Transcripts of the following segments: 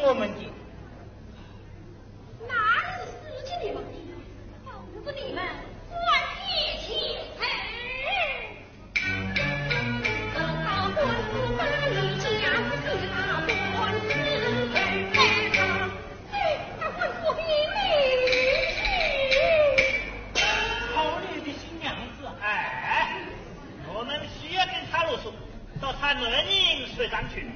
我们的。那是事情的问题，不是你们管一切他官司把你家是他官司他官司比好你的新娘子，哎，我们需要跟他啰嗦，到他冷饮水上去。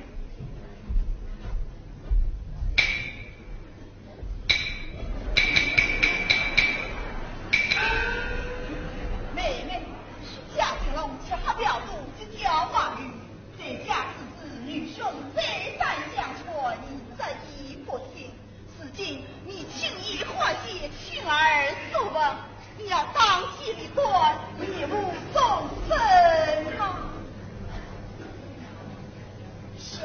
妹妹，夏青龙恰表肚之交话语，这家之子女兄再三相劝，你再亦不听。此今你轻易化解情儿所问，你要当机立断，切勿纵身啊！是。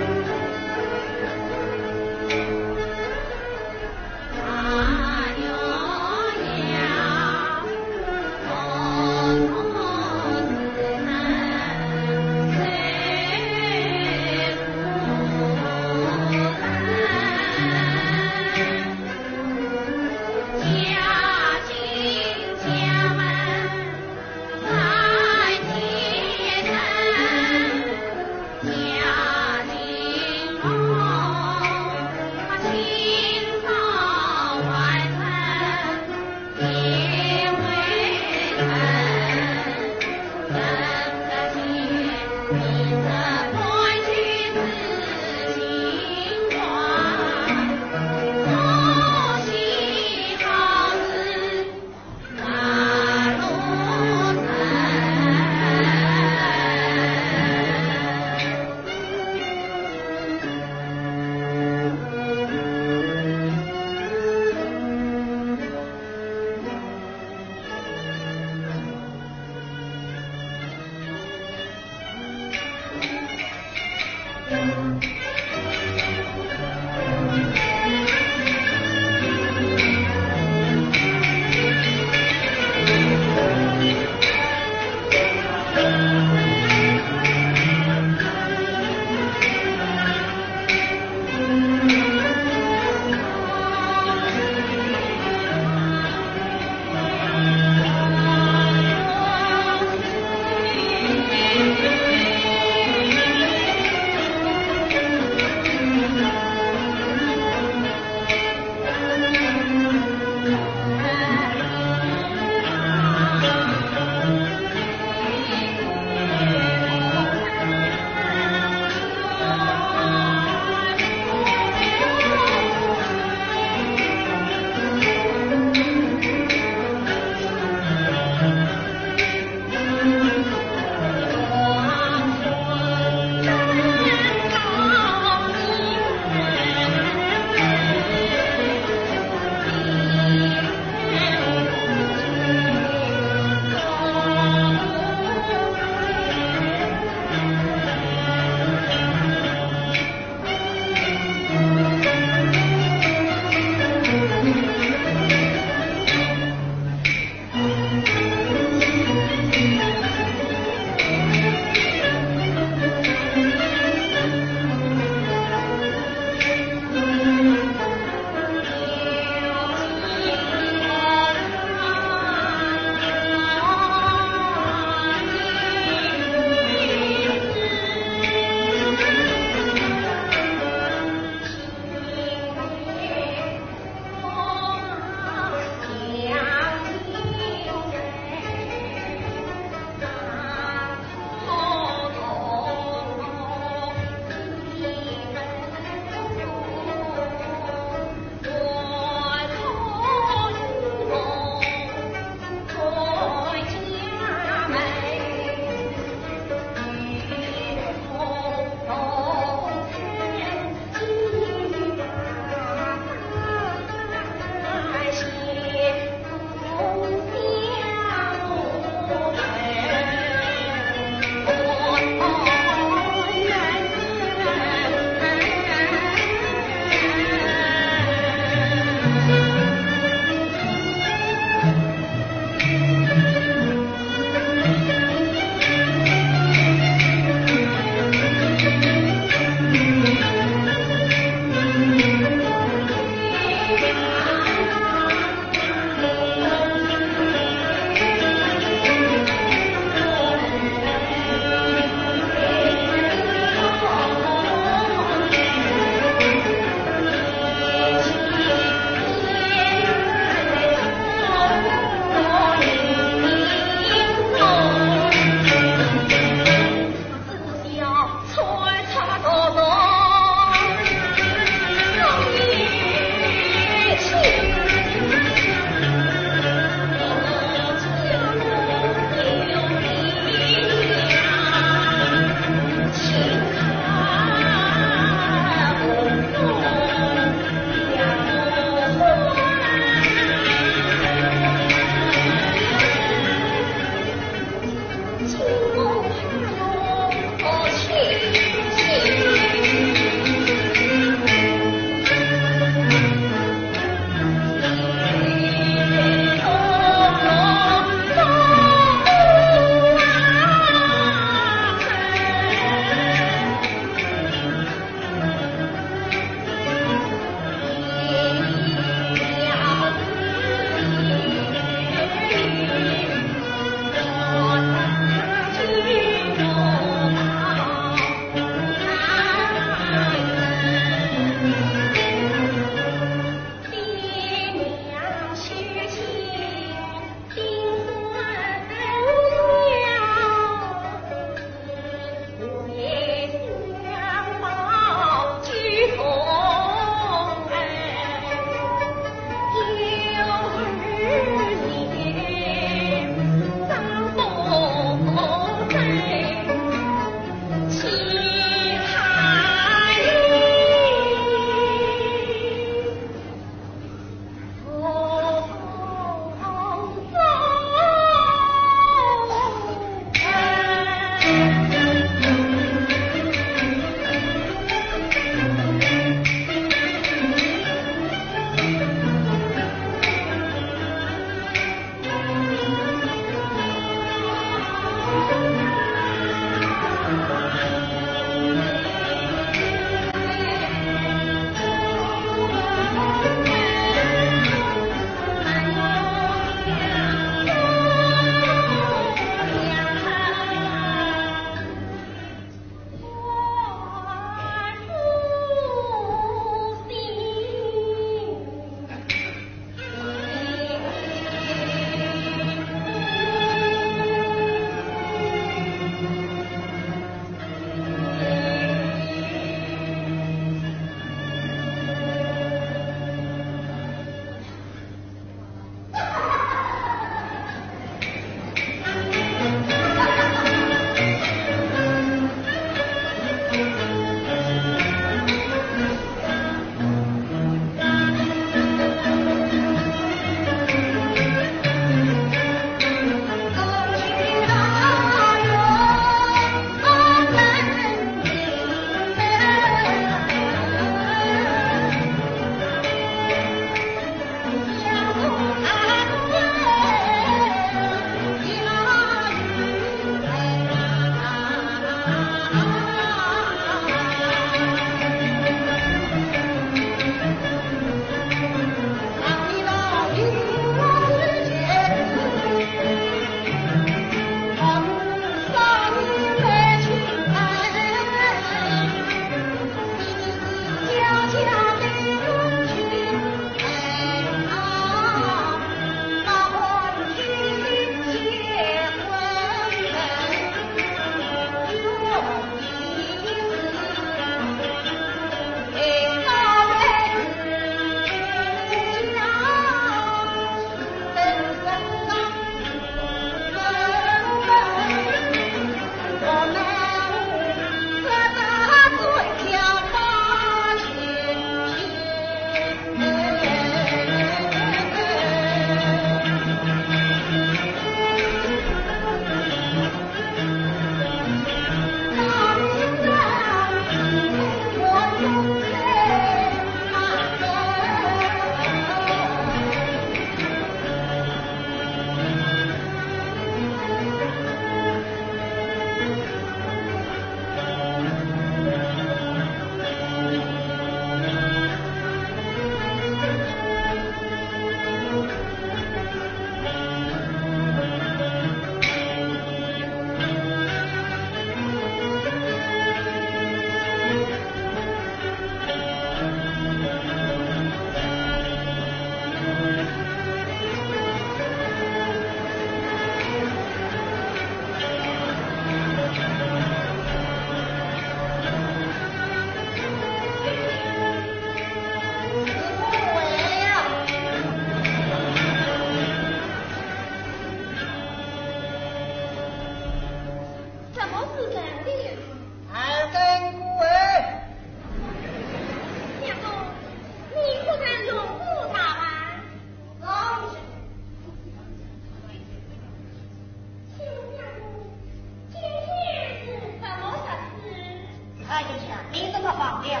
你怎么放掉？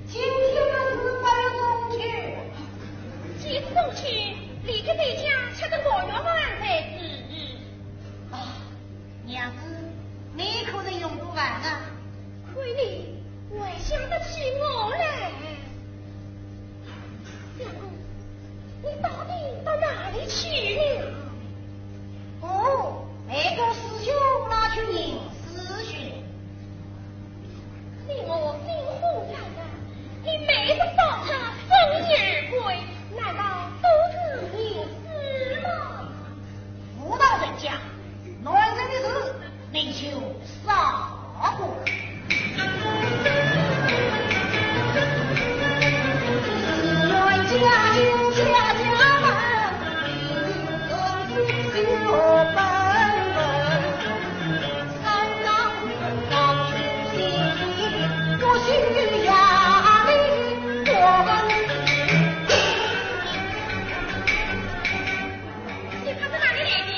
今天的事还要送去，既送去，立刻回家，吃得我月饭才是。啊，娘子，你可能用不完啊。亏你还想得起我来。相公，你到底到哪里去了？哦，那个师兄拿去领师去。你我惊呼在的，你没得抱他风衣而归，难道都是你死吗？妇道人家，男人的事，你就少过。愿家有家家门，心有门门。三郎高兴心，不需压力过。你他在哪里来的？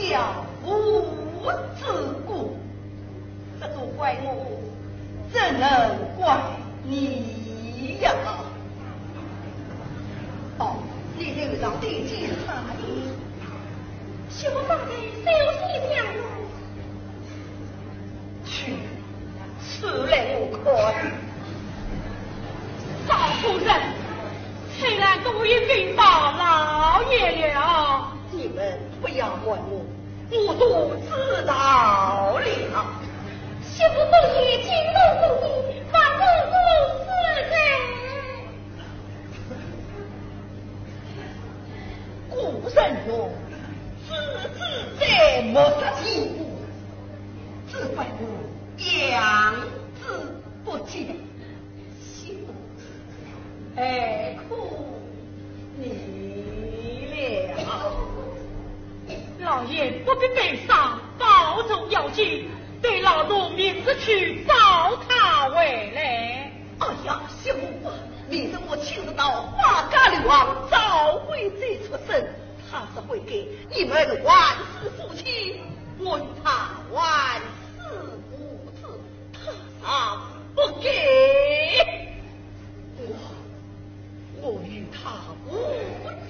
小无之故，这都怪我，怎能怪你呀？哦，你留让弟姐查理，小嫂的休息两日。去，此类无可。少夫人，虽然都已禀报老爷了，你们不要问我，我都知道了。媳妇不许惊动公公，把公公死罪。古人说，知者莫失其物，只怪我养之不尽。媳妇，爱苦你了。老爷不必悲伤，保重要紧，对老奴明日去找他回来。哎呀，媳妇，明日我亲自到花家里王找回这出生，他是会给你们万世夫妻，我与他万世无子，他不给。我与他无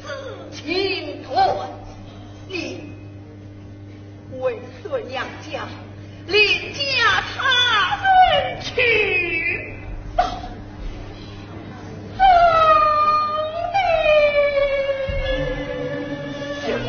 子情团，你为孙娘家另嫁他人去吧。媳妇，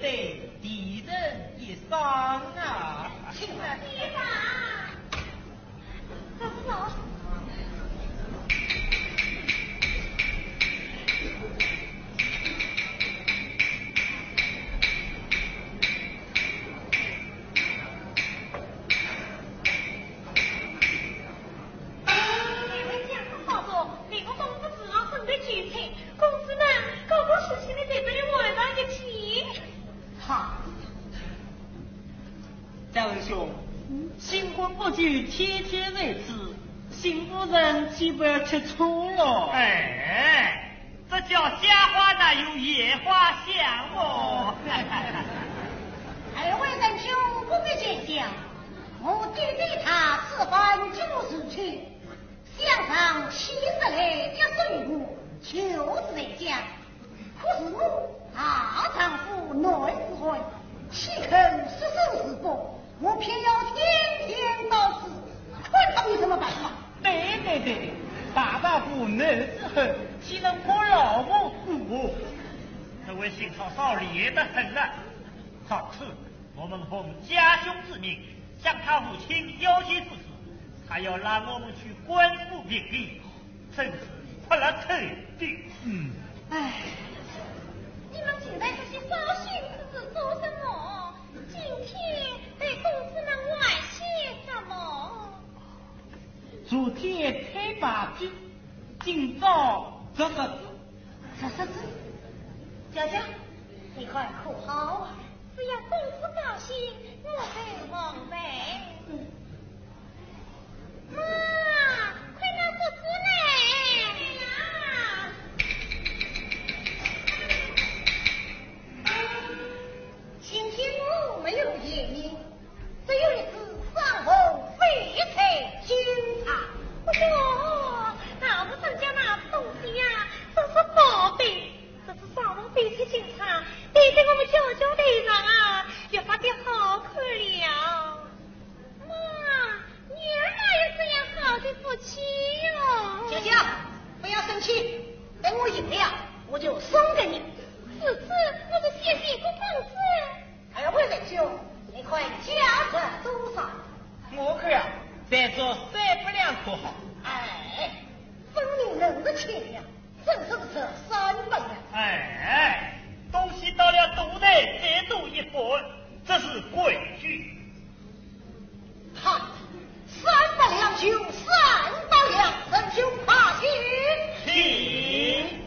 得敌人一伤啊！请了地方，怎么了？贾文兄，新婚不久，天天为此，新夫人岂不要吃醋了？哎，这叫家花哪有野花香哦！二位仁兄不必见笑，我弟弟他此番就是去，想上70来的岁月，就是在家。可是我大丈夫内是婚，岂肯失身事故？我偏要天天到此，看他有什么办法？对，大丈夫内是婚，岂能破老母？这位新嫂嫂烈得很啊！上次我们奉家兄之命向他母亲要挟之时，他要让我们去官府评理，真是破了头的。哎，你们现在这些糟心之事做什么？今天对公子们外些什么？昨天开把酒，今朝这个字，娇娇，你快可好啊？只要公子高兴，我就忘本。妈，快拿果子来！今天我没有夜明，只有一只上红翡翠金茶。哎呦，那我咱家那东西呀，真是宝贝。这是上红翡翠金茶，对在我们娇娇头上啊，越发的好看了。妈，女儿哪有这样好的福气哟？娇娇，不要生气，等我赢了，我就送给你。此次我们先别过房子。二位仁兄，你快加着多少？我看啊，再做300两可好？哎，分明人的钱呀，真是不是300两？哎，东西到了肚内再多一分，这是规矩。看，300两就300两，仁兄怕去。请。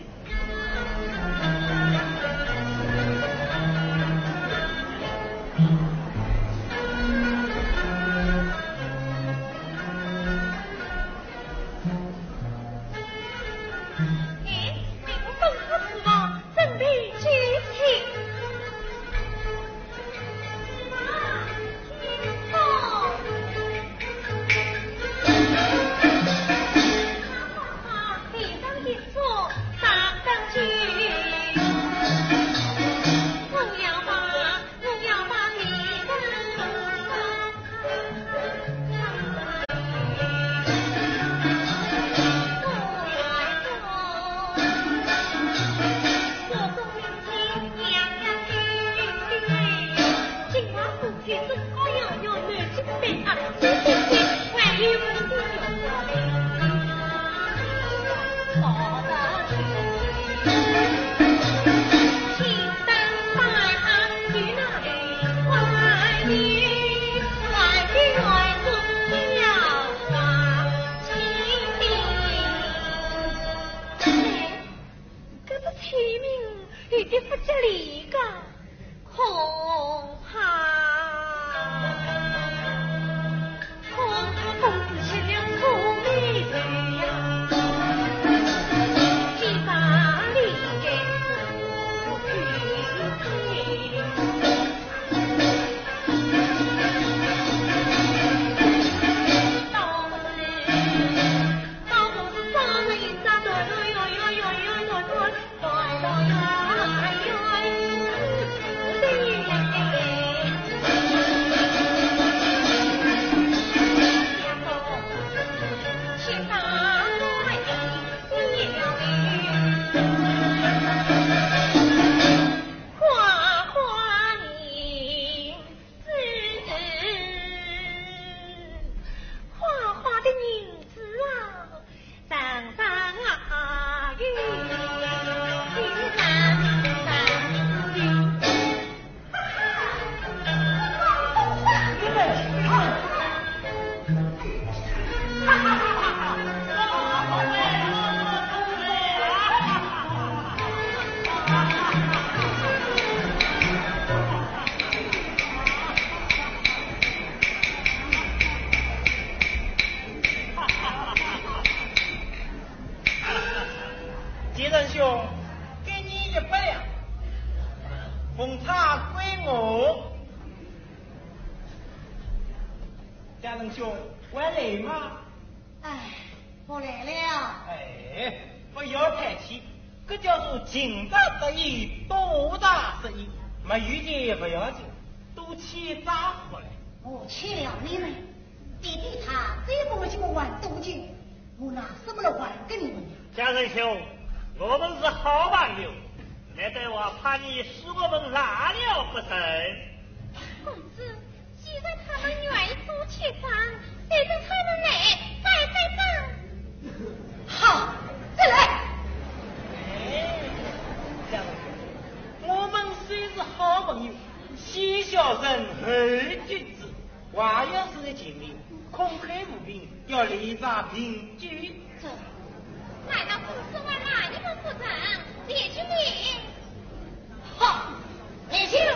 花花杰仁兄，给你100两，奉茶归我。家仁兄，还来吗？哎，我来了。哎，不要客气，这叫做近大得意，多大得意。没遇见也不要紧，多起招呼来。我欠了你们，弟弟他再不给我玩多久，我拿什么来还给你们？家人兄，我们是好朋友，难得我怕你使我们拉了不成？公子，既然他们愿意做切账，就等他们来再账。好，再来。哎，家人兄，我们虽是好朋友，先小人后君子，话要是在前面，空口无凭，要立场凭据。走，难道公子还拿你们不成？列去领。好，你去领。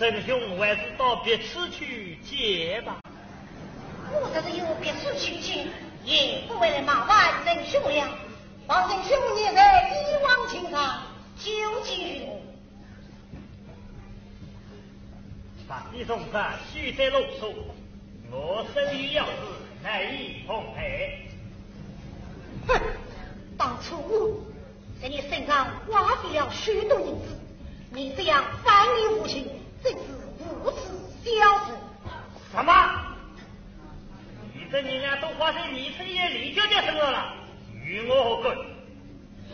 郑兄还是到别处去借吧。我这是有别处去借，也不为了麻烦郑兄了。望郑兄也在一往情长，救济于我。把地送上须在路处，我生于要事，乃亦奉陪。哼，当初我在你身上花费了许多银子，你这样反逆无情，真是无耻小事。什么？你这人啊，都花在你这些李家的身上了，与我何干？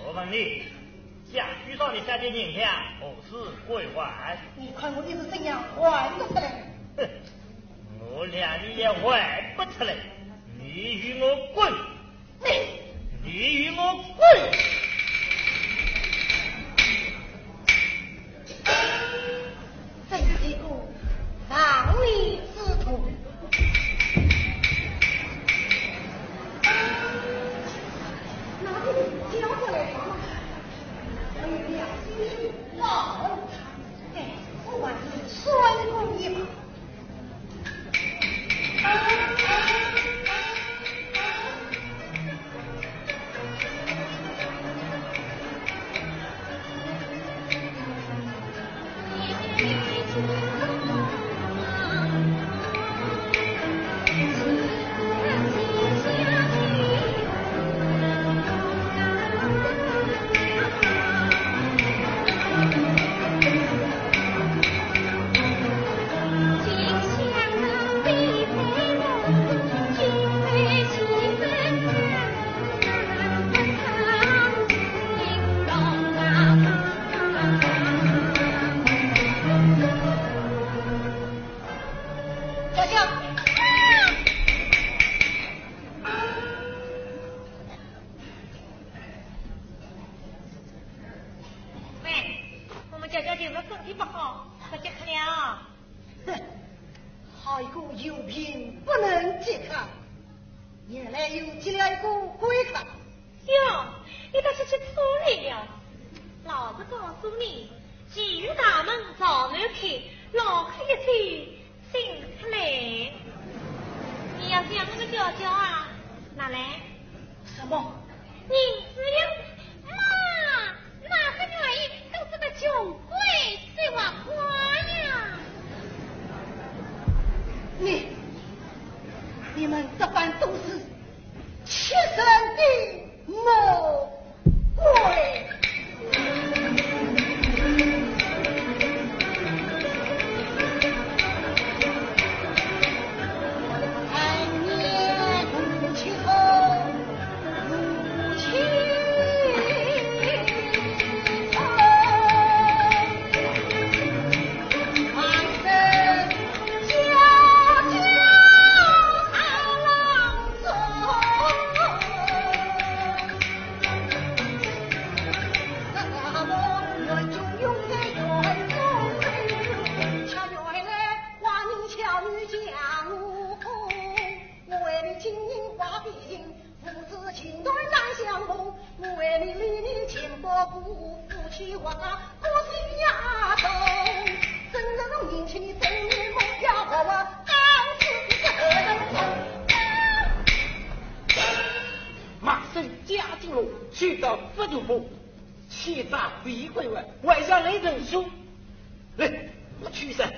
我问你，下许少你下的银两何时归还？你看我一直这样还不出来。哼，我俩你也还不出来，你与我滚！你与我滚！真是个亡逆之徒。拿这个交过来好吗？我有良心去报了他。不管是摔过一把。娇娇听说身体不好，快去看了。哼，好一个有病不能健康，原来又接了一个鬼客。哟，你倒是去处理了。老子告诉你，地狱大门早没开，老开一去新出来。你要想那个娇娇啊，哪来？什么？你只有妈，哪个愿意跟这个穷鬼碎瓦花呀？你们这般都是切身的魔鬼。去到佛祖府，欺诈逼鬼外，外向雷震书，来，我去噻。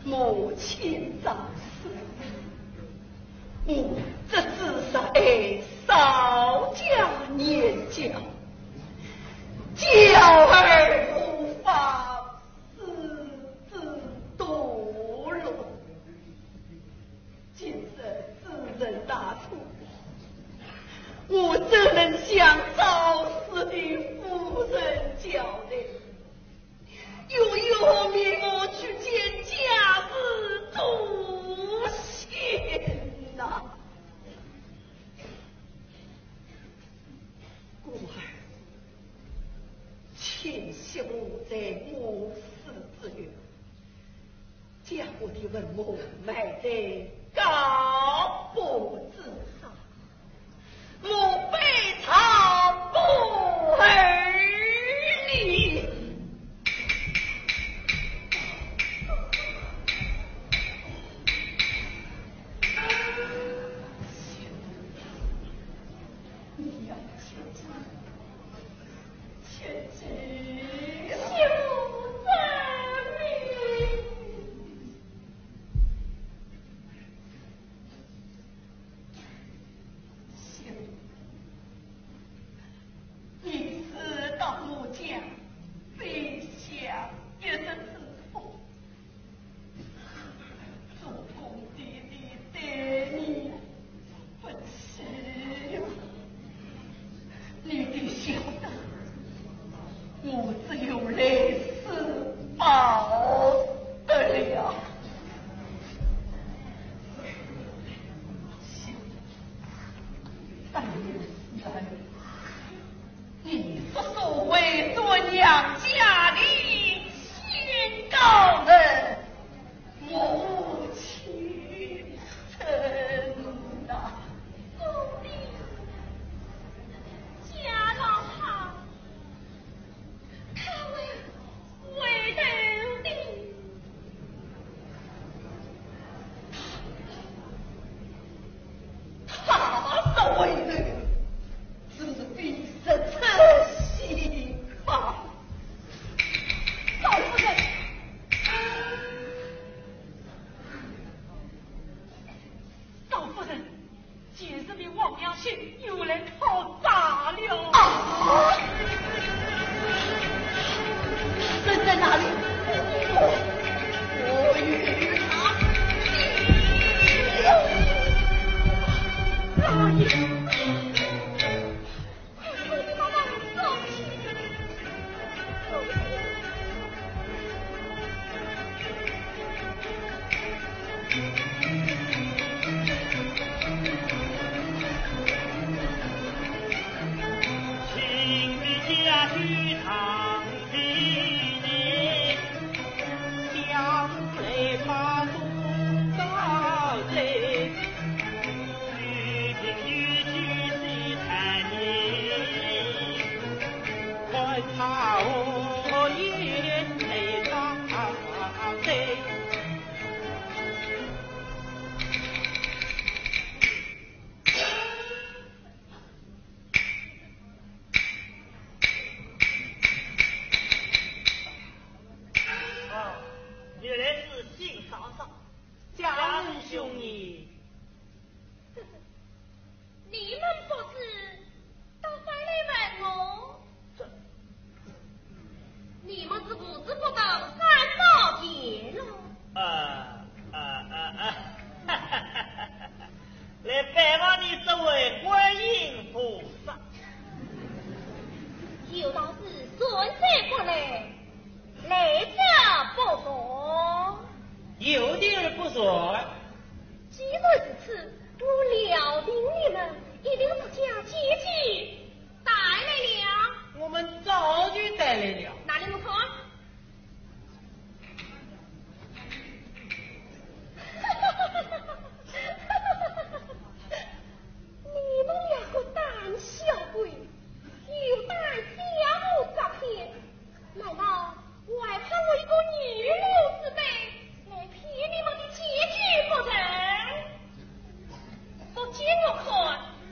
母亲早死，我这只是少家年教，教儿无法私自堕落，今日自认大错，我怎能向早死的夫人交代？又有命我去见家子祖先呐！故儿庆幸我在母死之月，将我的文母埋在高坡之上，我悲怆不儿离。我只有来世报得了。但愿来，你是所谓做娘家的宣告人，母亲臣呐。家老好，他为头的，他是为头，自必是称心吧。赵夫人，赵夫人，今日的王娘亲又来讨诈了啊！人在哪里？我与他大爷。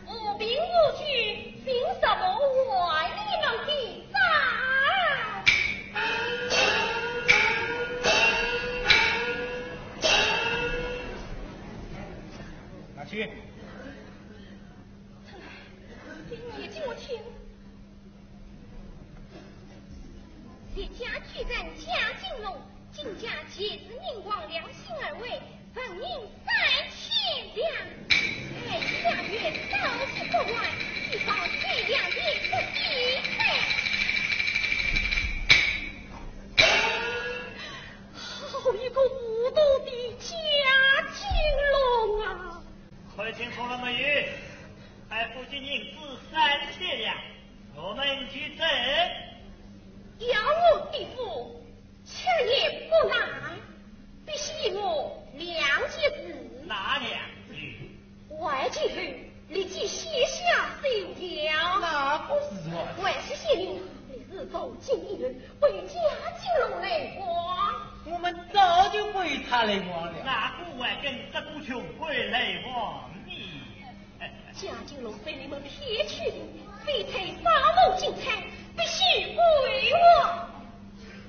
无凭无据，凭什么怀你们的账？一人贾金龙，金家节日宁王良心而为，本应3000两。2月早期过完，一方3两也不抵费。好一个无道的贾金龙啊！快请出了美玉，还付金银子3000两，我们举证。要我地府，切也不难，必须我2节字。哪2句？外几句立即写下手条。那不是我。万事谢令，你日走进一人，为贾金龙来光。我们早就归他来往了。那古外跟这股穷鬼来往你。贾金龙被你们撇去的，非才杀戮进城，必须归我。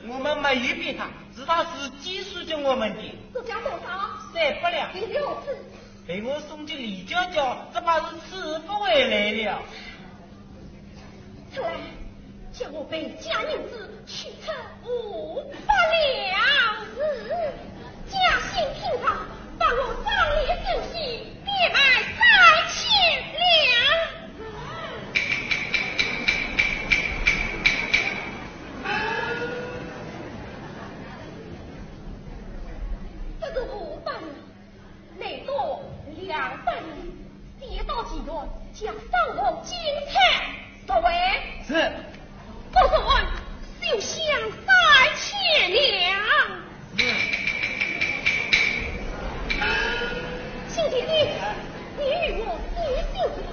我们没有逼他，是他自己输给我们的。这叫多少3百两。第6次。被我送进李家家，这把是吃不回来了。出来，叫我被贾娘子取成500两。贾姓平房，把我葬礼酒席变卖3000两。这个500两，内多200两，跌到几段，加上我金财，各位是。我说就想3000两。亲姐姐，你与我结姓不同，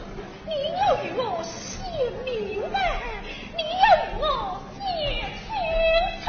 你要与我姓名白，你要与我结亲仇。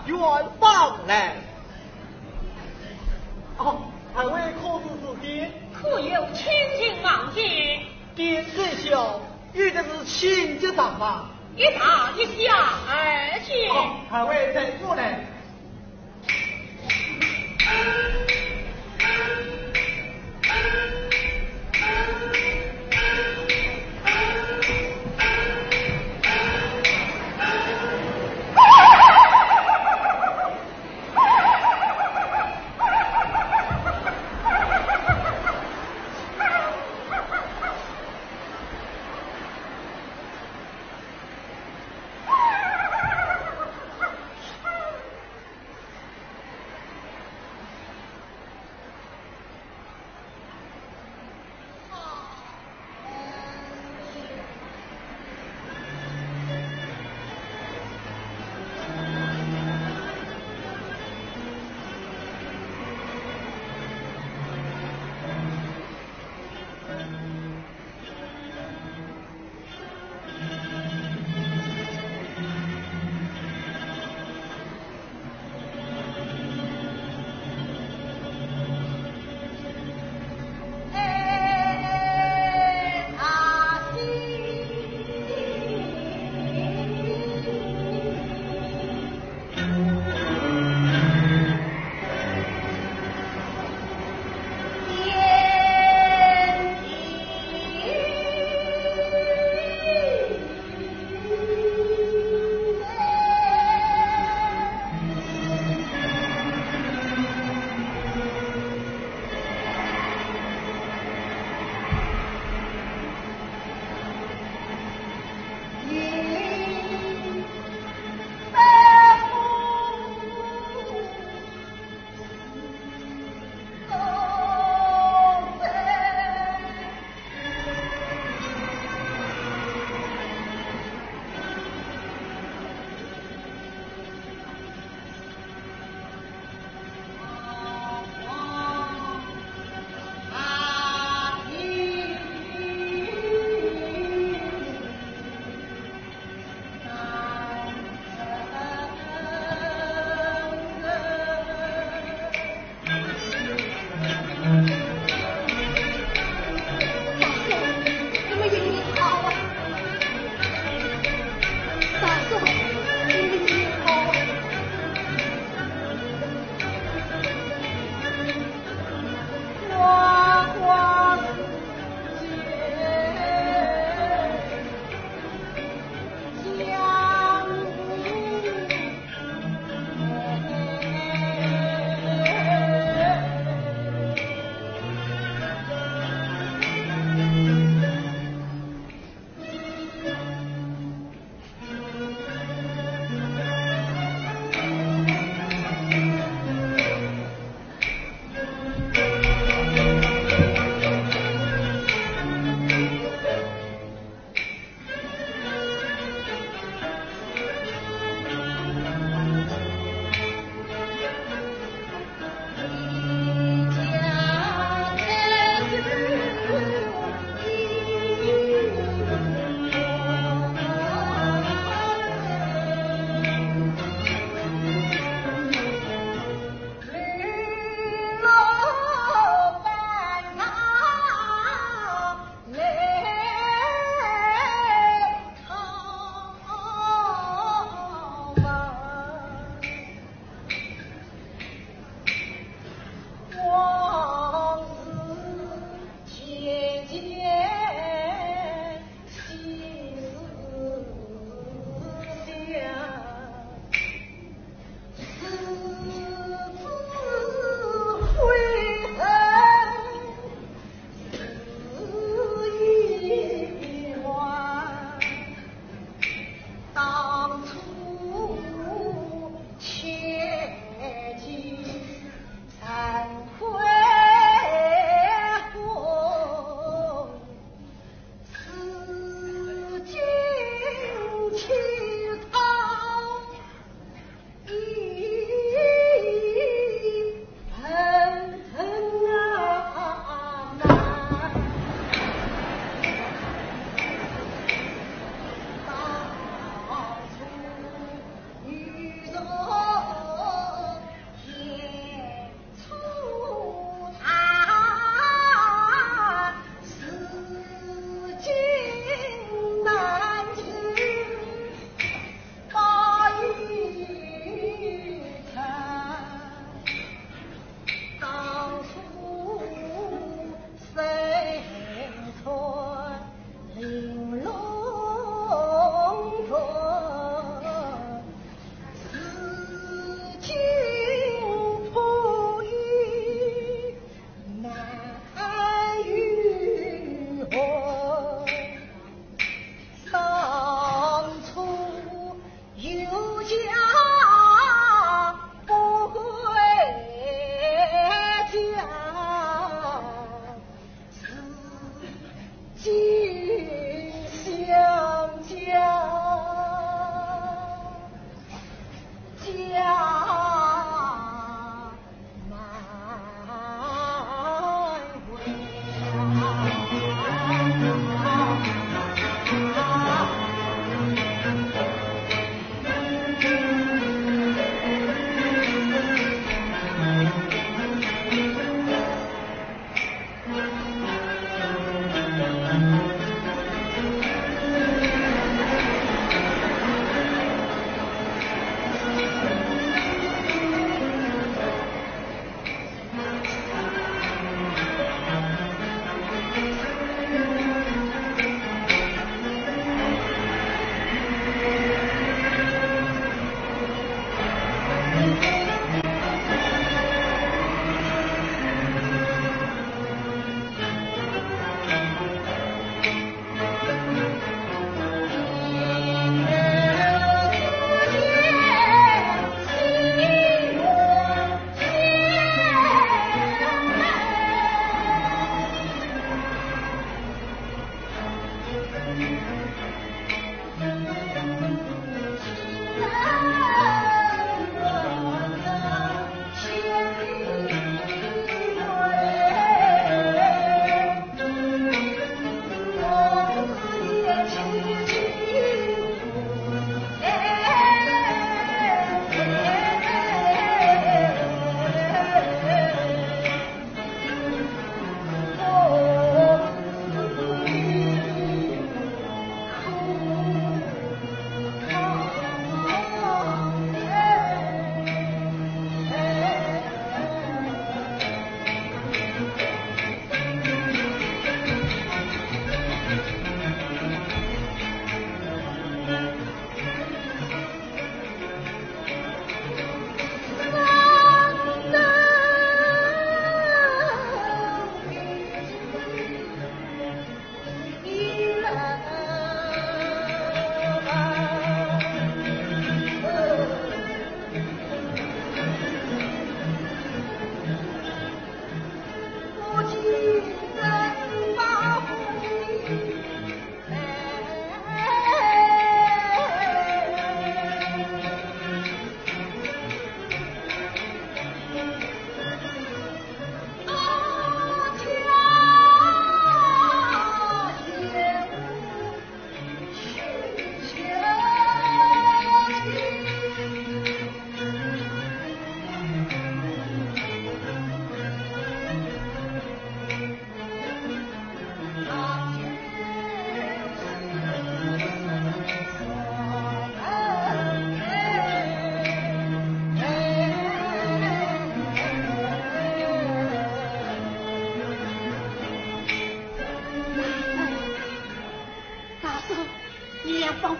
远方来。哦，二位可是自己？可有亲近望见？点这笑，遇的是亲家长吗？一大一小而见。哦，二位在过来。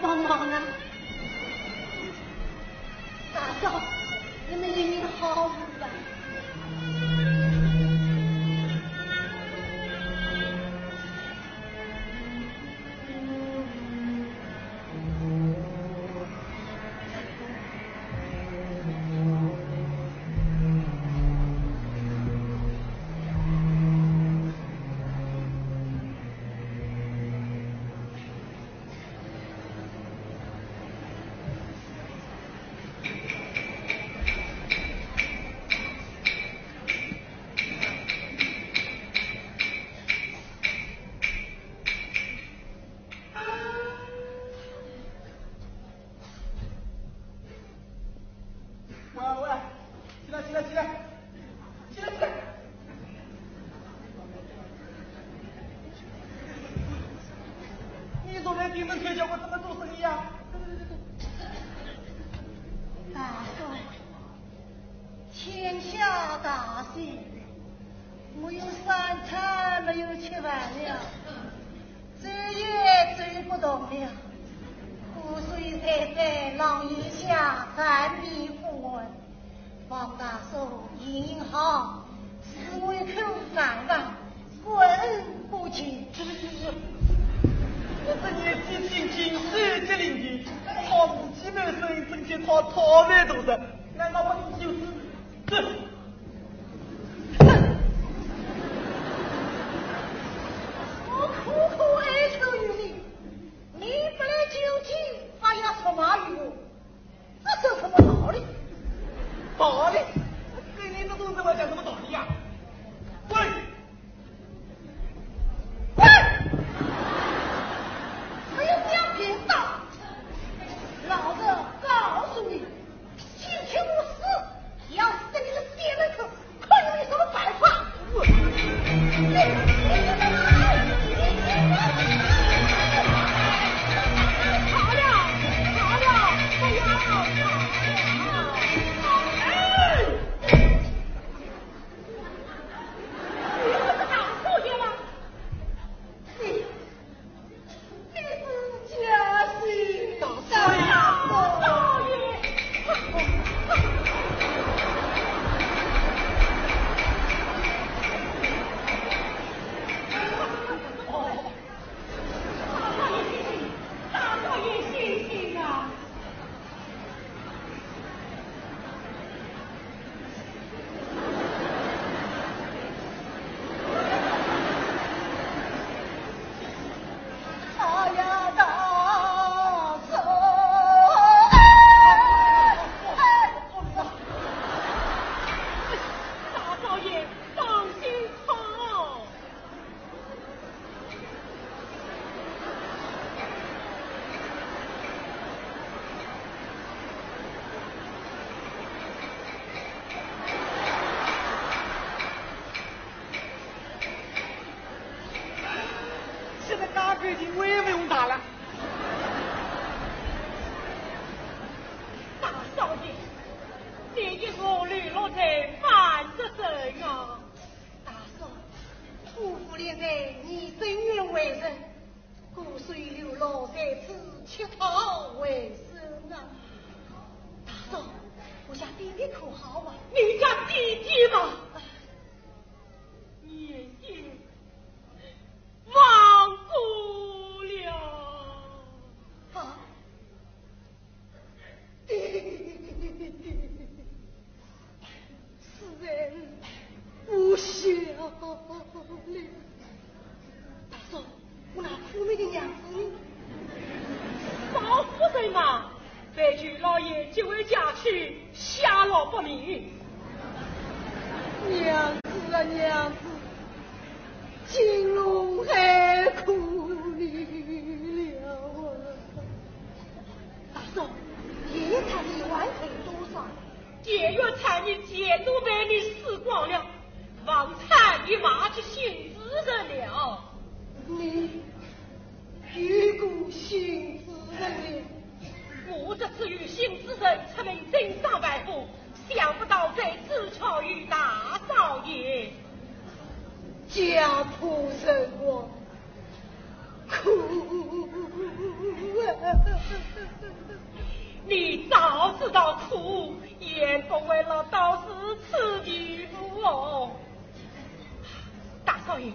帮忙啊！大嫂，你们人民好无吧？家仆生活，苦你早知道苦，也不为了到时吃女妇哦。大少爷，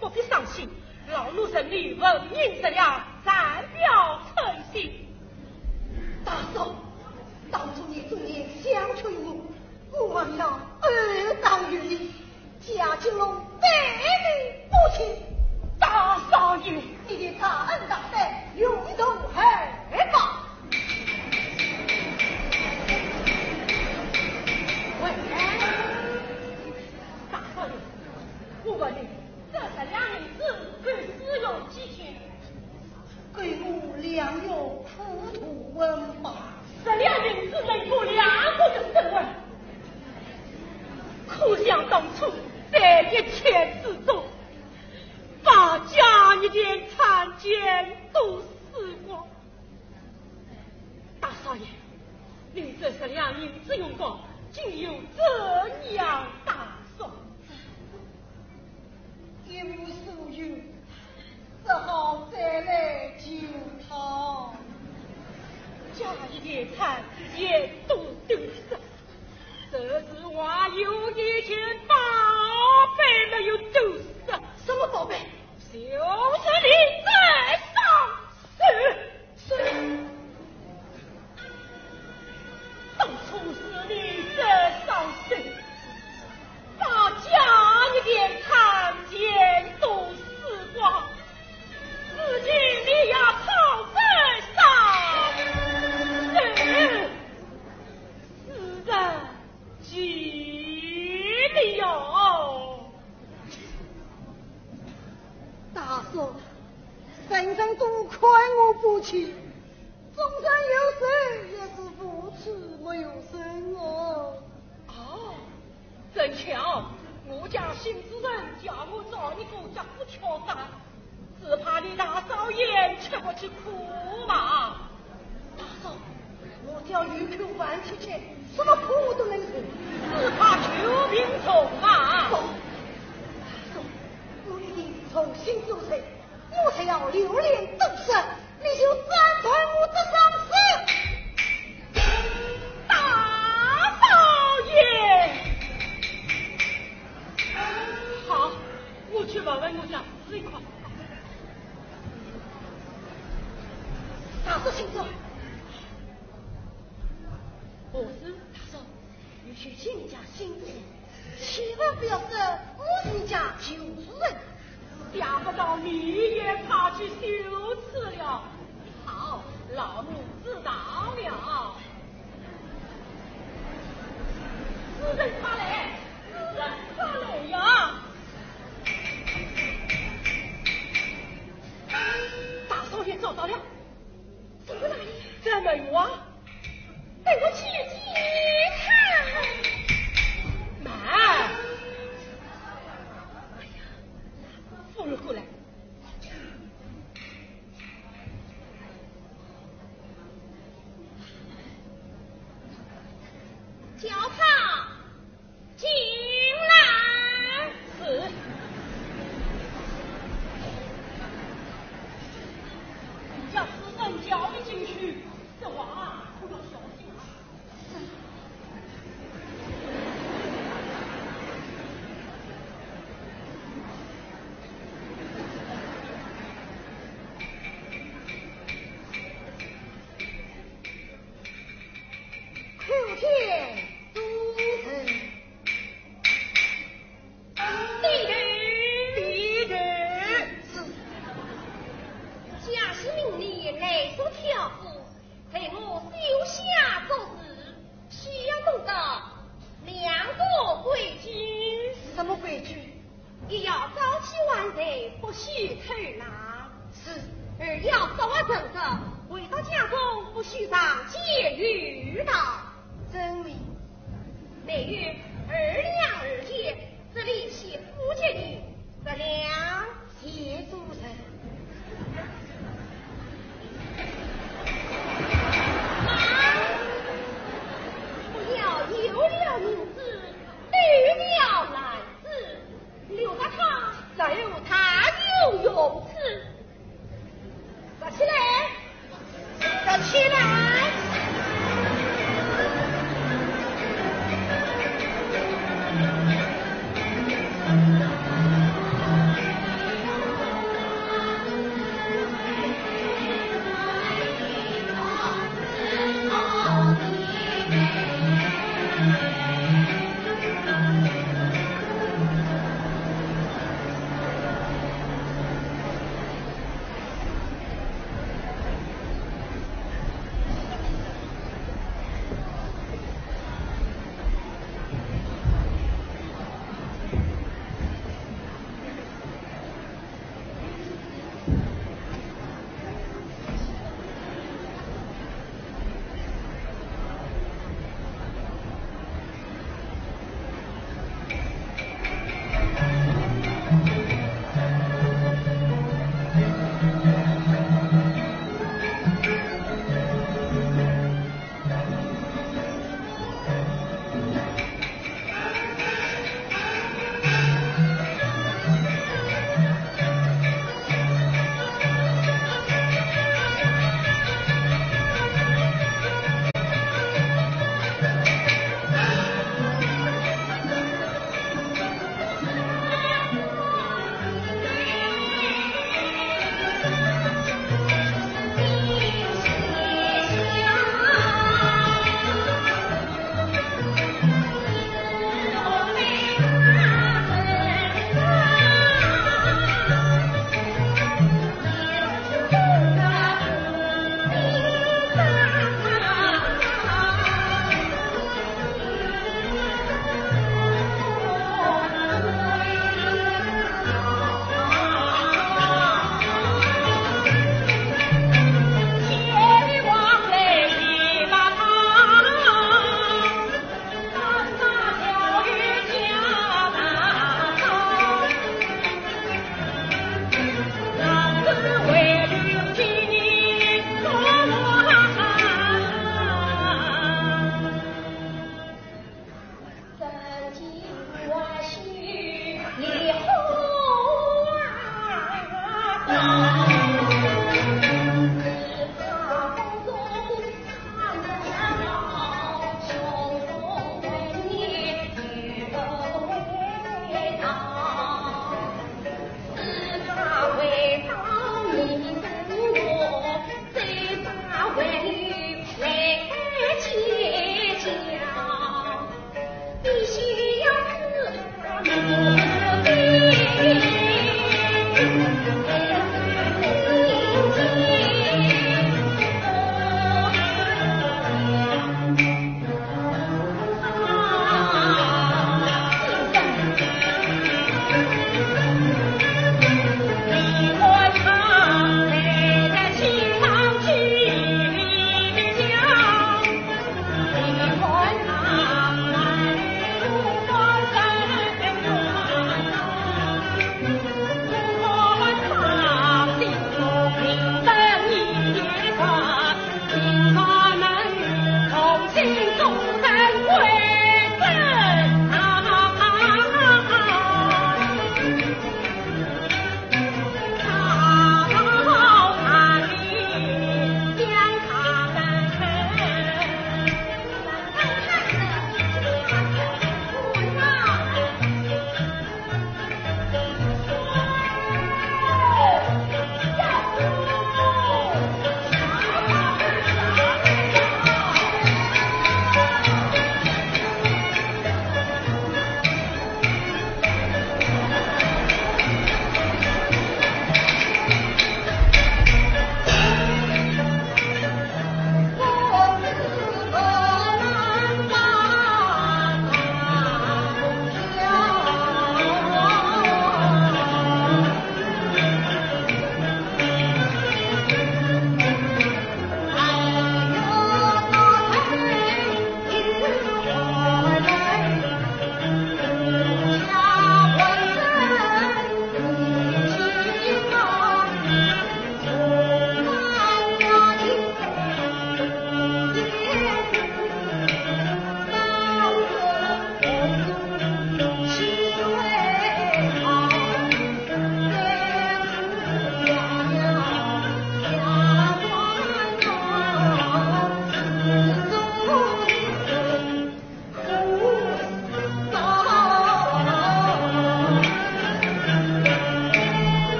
不必伤心，老奴神女闻名之了，暂表诚心。大嫂，当初你昨夜相劝我们要二当于你，贾金龙对你不亲。大少爷，你的大恩大德，永都何报？喂，大少爷，我问你，这是两人子可使用几句？贵妇良有普土文法，这两人子能过两个的生活，可想当初在一切之中，把家里的残奸都死光。大少爷，你这是两人之用光，竟有这样大爽，一无所有，只好再来救他。家里的财也都丢失，这是我有一件宝贝没有丢失。什么宝贝？就是你在上是当初是你在上身，把家里的残奸都死光，如今你要跑在上身，死人吉利哟。大嫂，人人都夸我不起，终身有生也是如此没有生哦。哦，正巧我家新主人叫我找你个家不挑担，只怕你大少爷吃不起苦嘛。大嫂，我叫鱼口饭吃去，什么苦都能吃，只怕求病虫啊。大嫂，我一定重新做人，我才要留恋终身，你就赞同我的上司。大少爷，好，我去问问我家这一块。大嫂请坐。我是大嫂，你去见你家新主人，千万不要说我是你家旧主人。想不到你也怕去羞耻了。好，老奴知道了。此人他来，此人他来呀！大少爷找到了，怎么来？怎么有啊？带我去看。慢。哎呀，扶了过来。叫他进来。是。要是人叫你进去，这话可要小心啊。口天都城，地狱是贾氏命你来所挑夫，陪我修下做事，需要懂得两个规矩。什么规矩？一要早起晚睡，不许偷懒；是。二要早晚正直，回到家中不许上监狱道。真理。每月2两2节，这里写夫节女，这两写主人。不要有了名字，绿了男子，留着他，只有他有用处。站起来，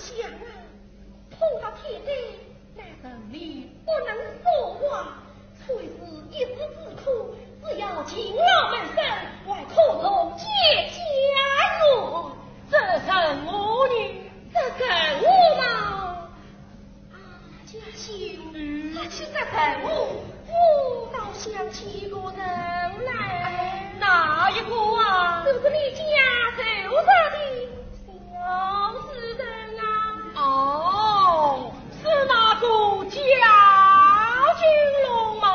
想啊，碰到天灾，那人力不能说话，虽是一时之苦，只要勤劳门生，外口中结家用。这人我女，这个我嘛，家兄，这起这个我倒想起个人来。哪一个啊？就是你家头上的小世人啊。哦，是那个贾金龙吗？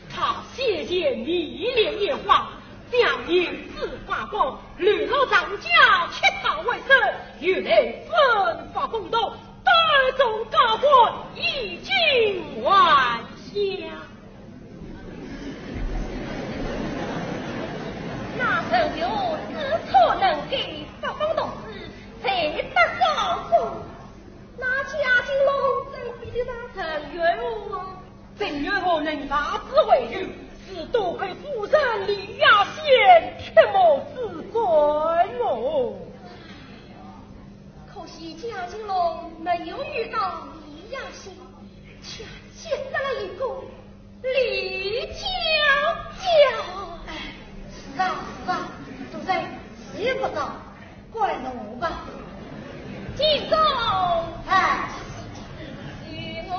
他谢见历练野花，将因自发光，屡落张家，乞讨为生，原来奋发奋斗，德中高官，以尽晚霞。那神有知错能给，发风动事，才得高峰。那贾金龙真比得上陈元武啊！正月我能拿之为玉，是多亏夫人李亚仙却谋之尊哦。可惜贾金龙没有遇到李亚仙，却结杀了一个李娇娇。是啊是啊，主人谁不到，怪我吧。金总，哎。与我。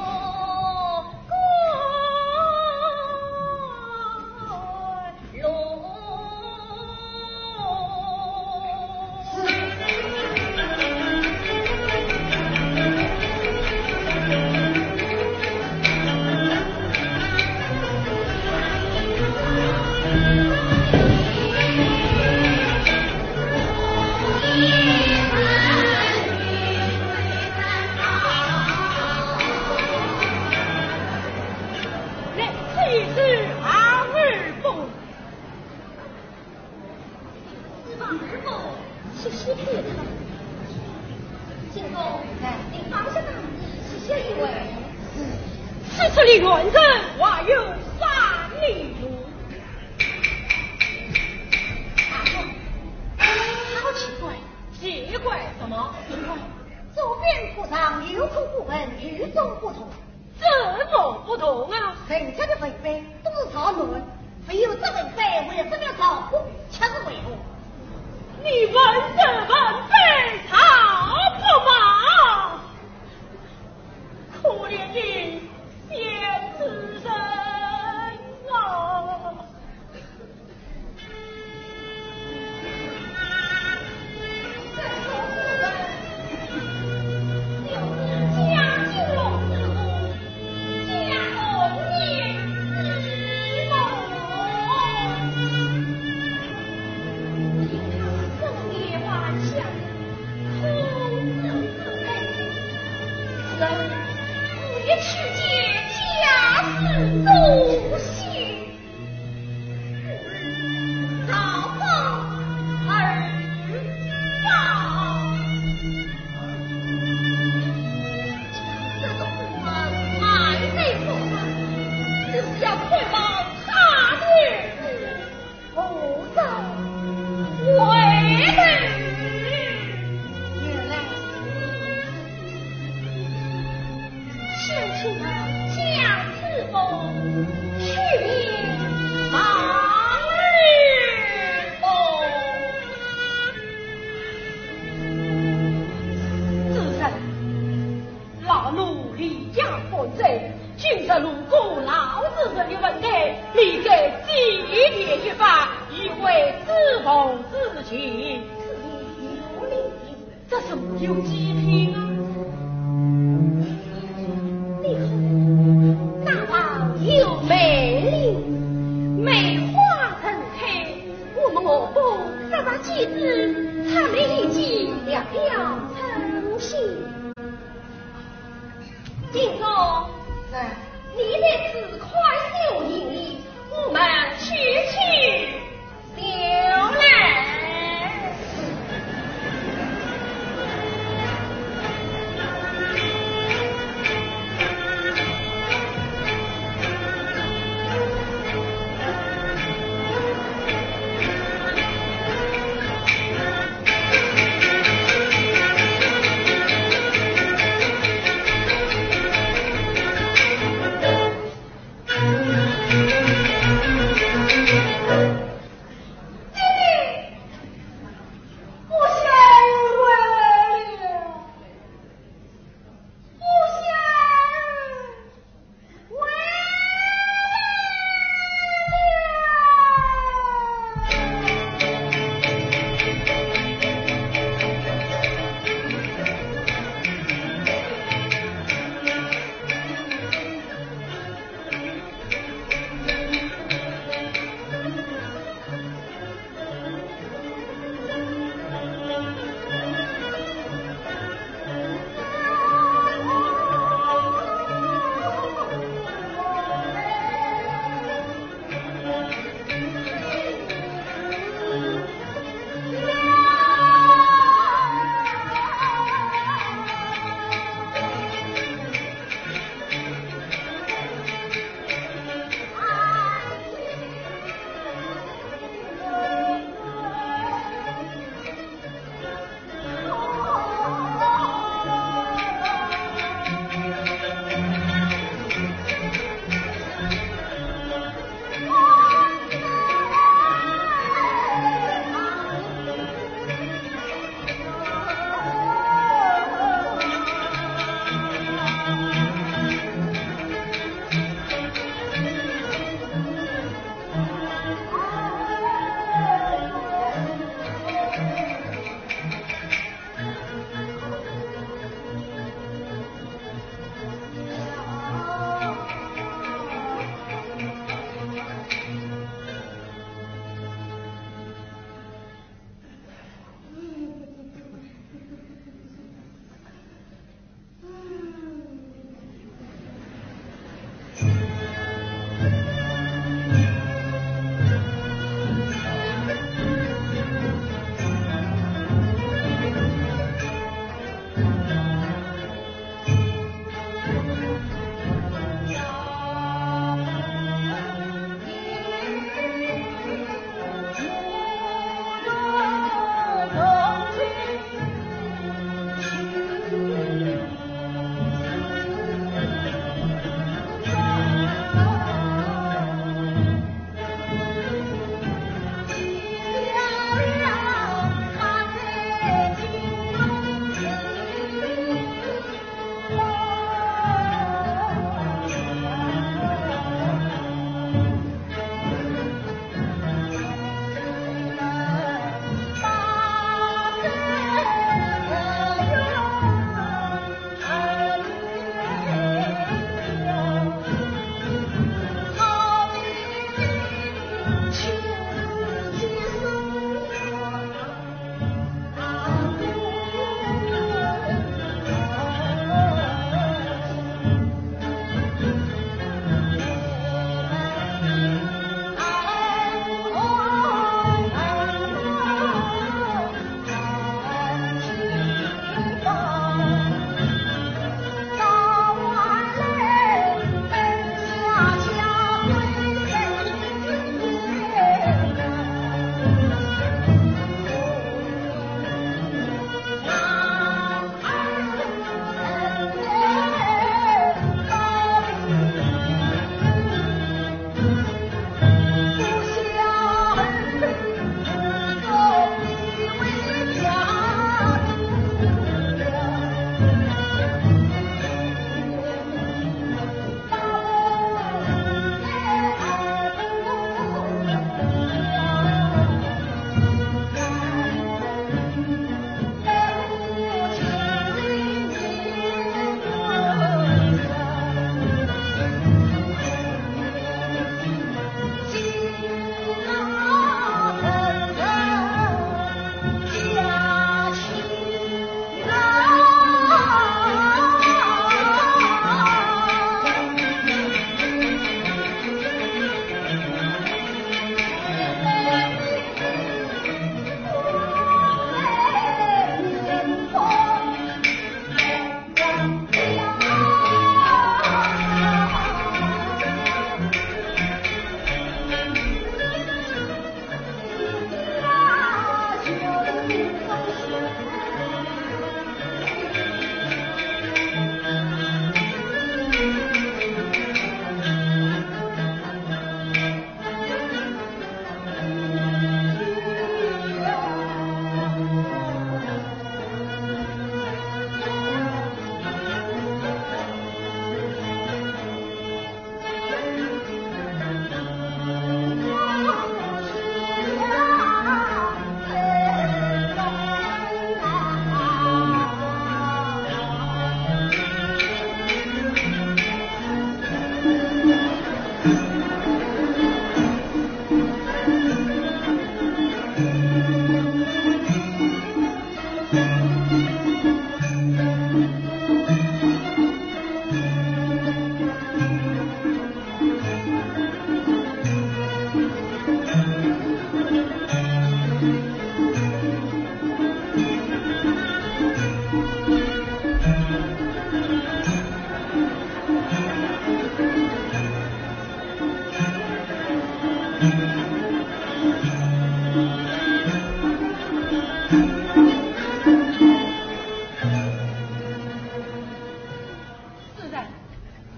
这里远征还有3里路。好奇怪，奇怪什么？左边铺上有口部分与众不同。怎么不同啊？人家的违背都是草论，非有这违背为什么要照顾？却是为何？你问这违背草不嘛？可怜的仙子人啊！小李家犯罪，今日如果老子人的问题，立即祭奠一番，以为知否之情。有理，这是无有极品啊！你好，大宝有美丽，梅花盛开，我们我部这把妻子，他们已经了了成亲。金总，你的此快秀仪，我们去留来。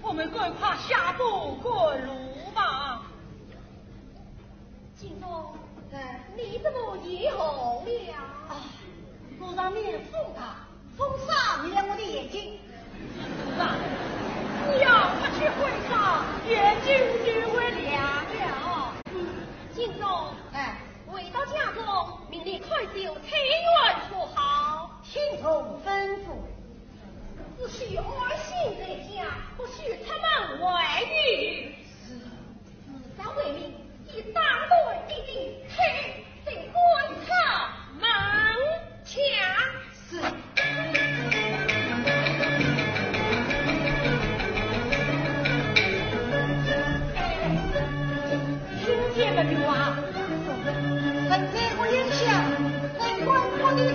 我们赶快下步滚路吧。金钟，你怎么眼红了？啊，路上面风大，风沙迷了我的眼睛。是啊，你要不去会上，眼睛就会亮了。金钟，回到家中，命令快修菜园除好，听从吩咐。只许儿媳在家，不许出门外遇。自上为民，以当头一定，嘿，在官场门墙。是。听见了没有啊？很在我眼下，在关我的人。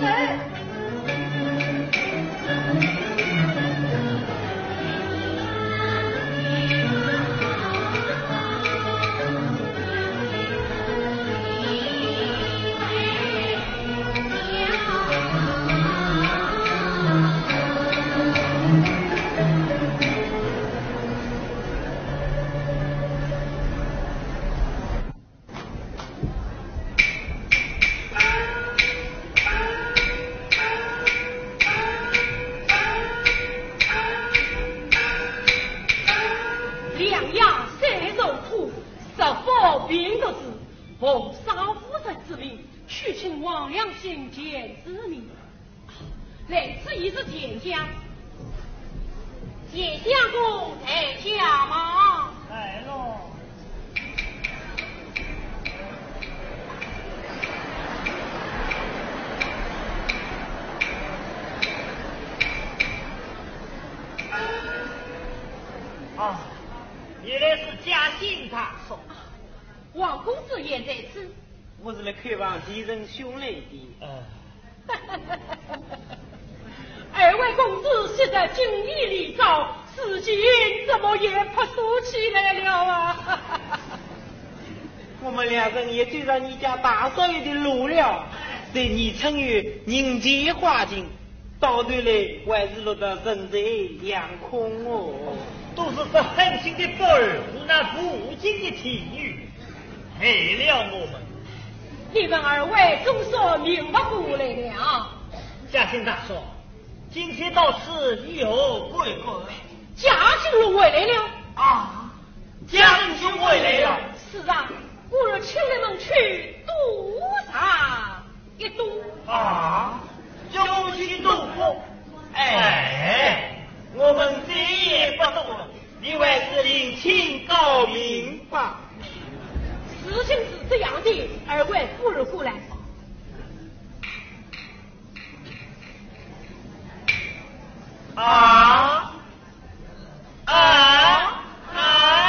奉少夫人之命，去请王良心见之命。来此已是田家，田相公在家吗？来喽。啊，原来是嘉兴大宋。王公子也在此。我是来看望敌人兄妹的。二位公子现在精力力照，事情怎么也扑苏起来了啊？我们两人也追上你家大少爷的路了，在你称于人间花境，到头来还是落得人财两空哦。都是这狠心的波儿和那不敬的体育害了我们。你们二位总算明白过来了。嘉兴大嫂，今天到此以后归归。嘉兴龙回来了啊！嘉兴兄回来了。是啊，我儿请你们去赌上一赌。啊！就去赌博。哎，我们再也不赌了。你还是另请高明吧。事情是这样的，二位夫人过来。啊啊啊！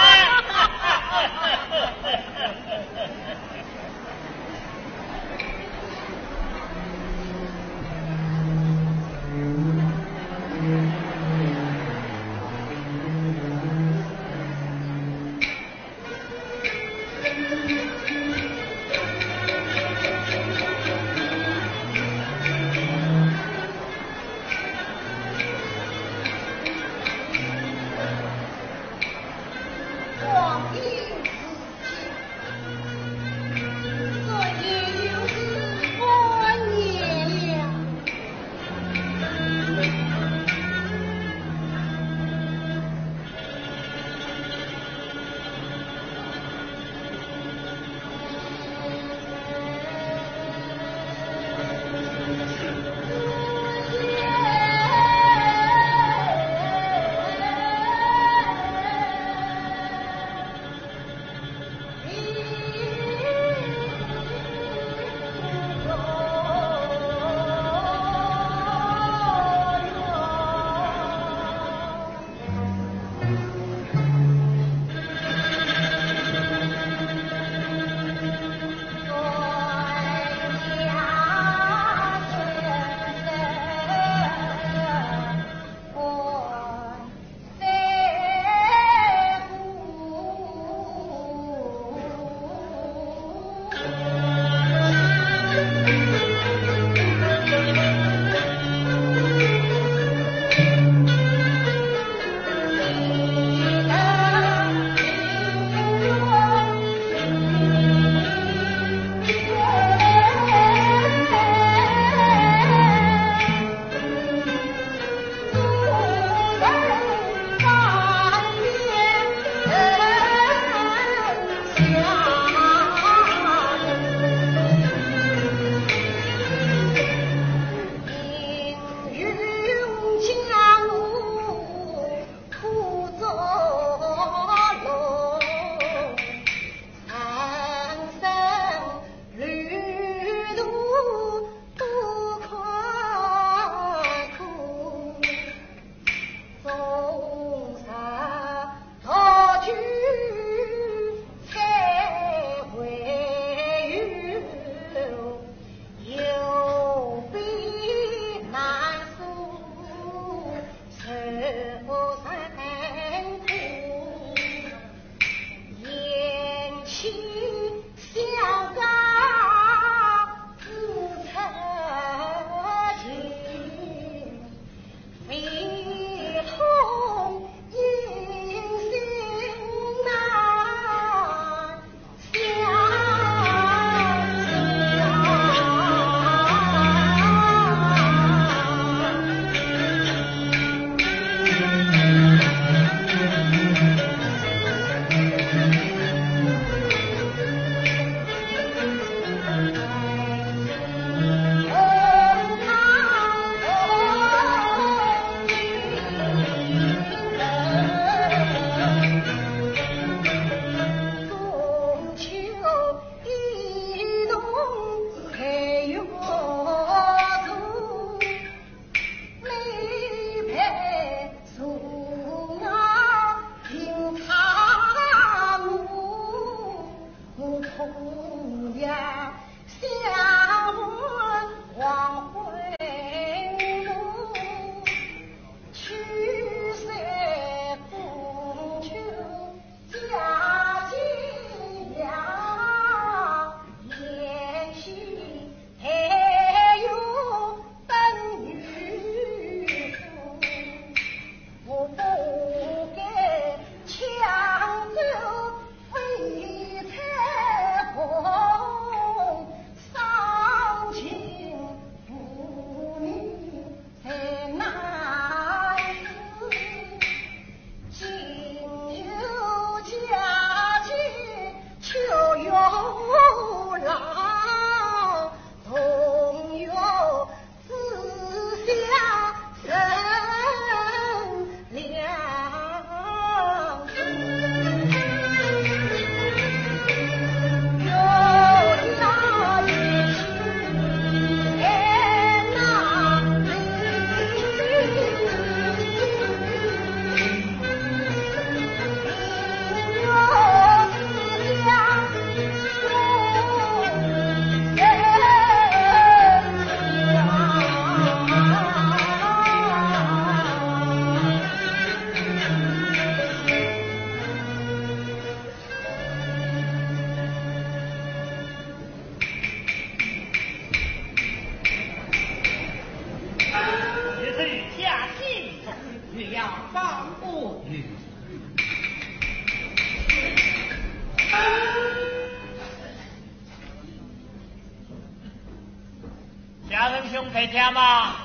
在家吗？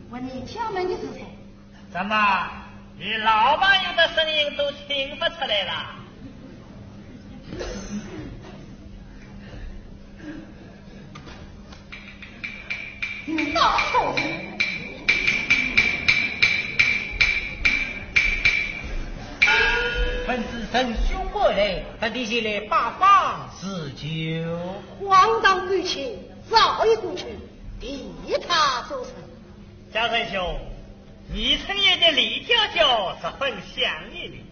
问你敲门的是谁？怎么，连老朋友的声音都听不出来了？你大臭子！本子神兄过来，他底下来八方施救。荒唐无情，早已过去，替他做事。家人兄，你曾爷的李家教十分想念你，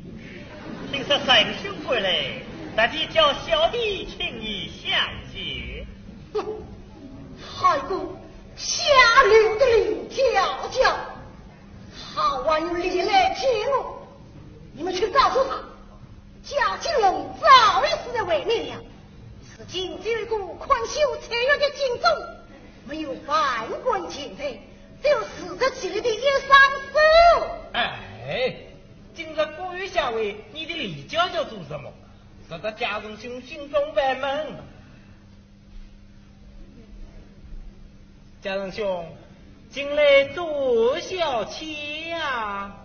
听说神兄过来，特地叫小弟请你相见。哼，还个下流的李家教，好玩有力来接我！你们去告诉他，贾金龙早已死在外面了，是今只有一个宽秀才有的警钟，没有犯官前罪，只有死得起来的一三手。哎，今日古月下位，你的李家教做什么？使得贾仁兄心中烦闷。贾仁兄，进来坐小妾啊！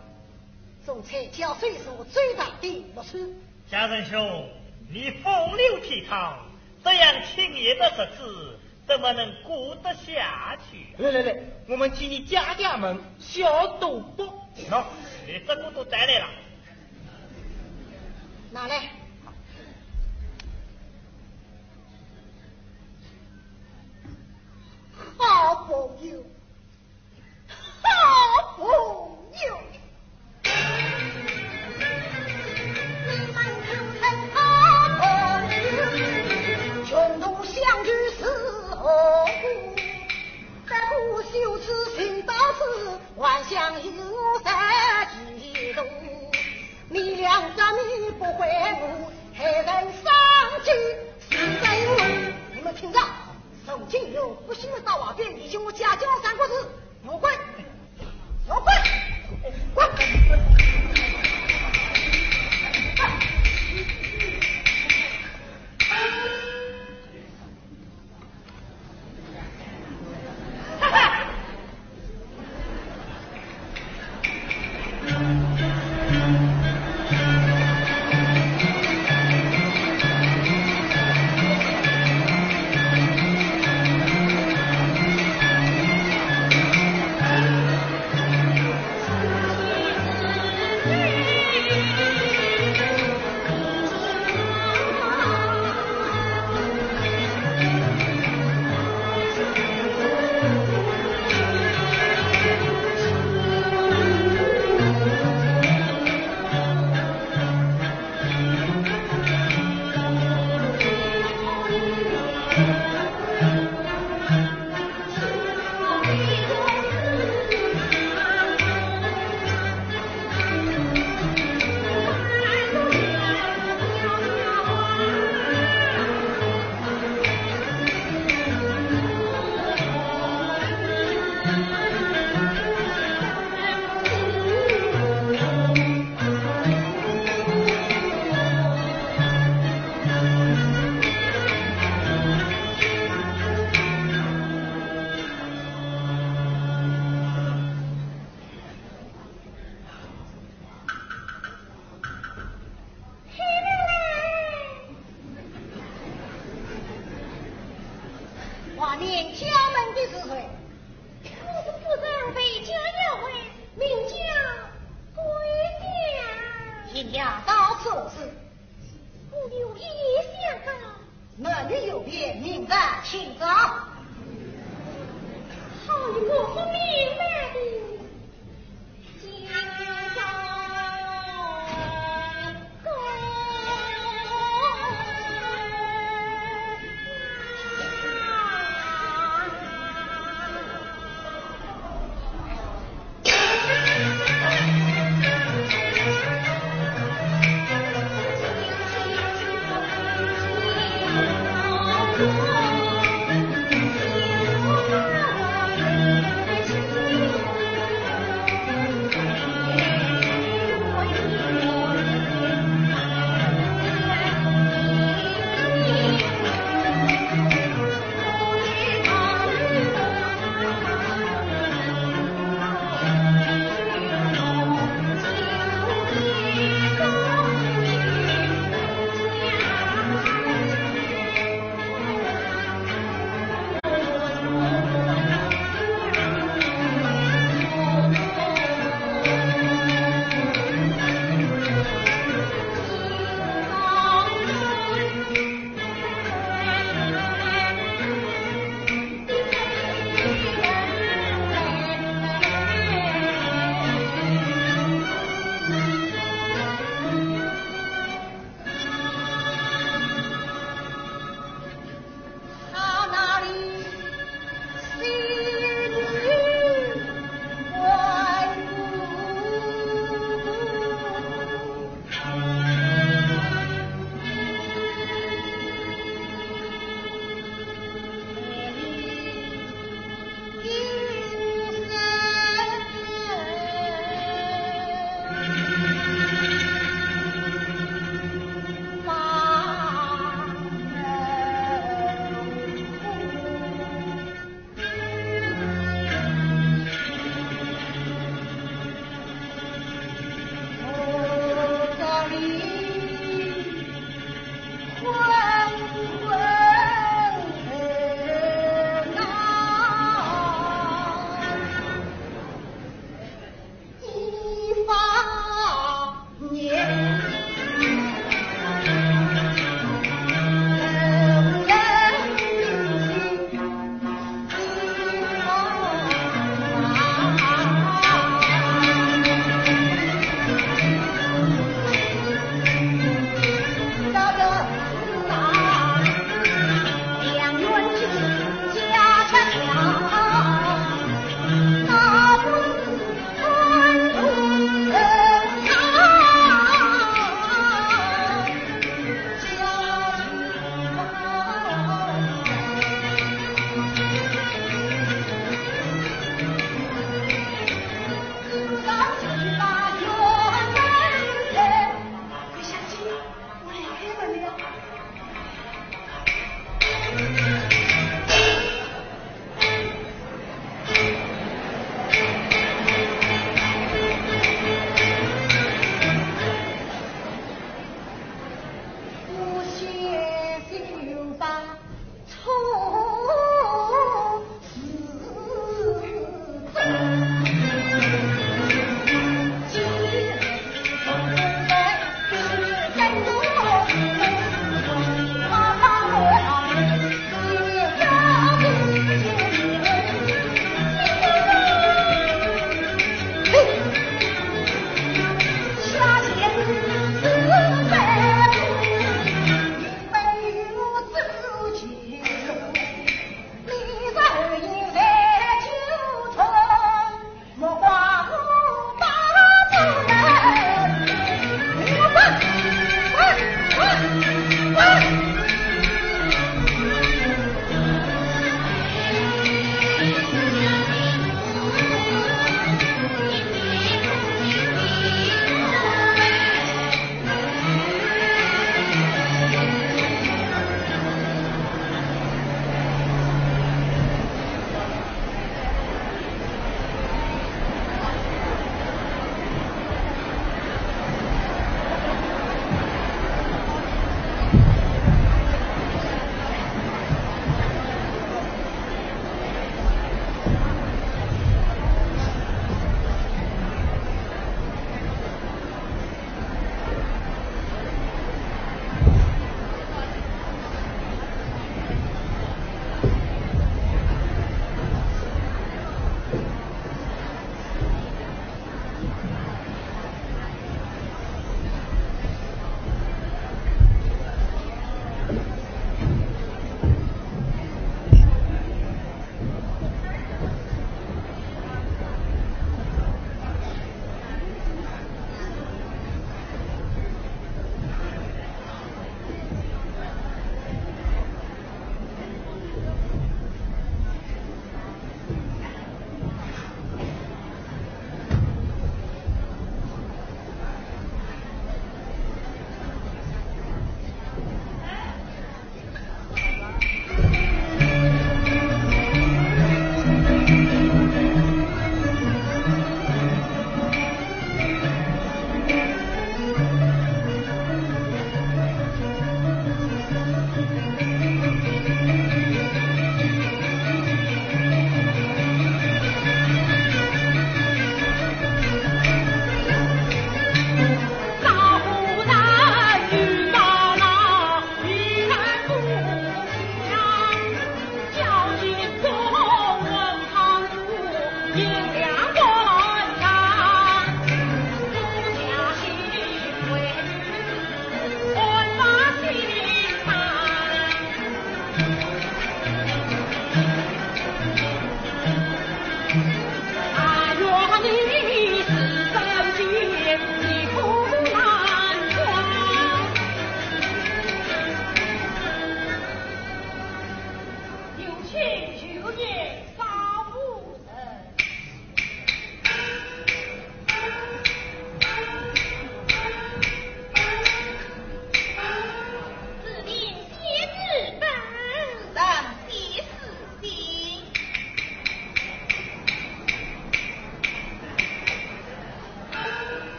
总裁挑岁数最大的不是。家人兄，你风流倜傥，这样轻易的日子怎么能过得下去？来，我们替你加门，小赌博。喏，你这个都带来了。拿来。好朋友，好朋友。你们口称好朋友，穷途相聚是何故？在不朽之心到此，万象与我在几度。你俩咱们不会误，害人伤己是真路。你们听着，宋金有不幸的大瓦边，你请我家教三个字，有关，有关，滚！华年家门的是谁？我是负责北家要会，名叫归家。一家到此事，我有意相告，男女有别，明白请早。好与我不明白的。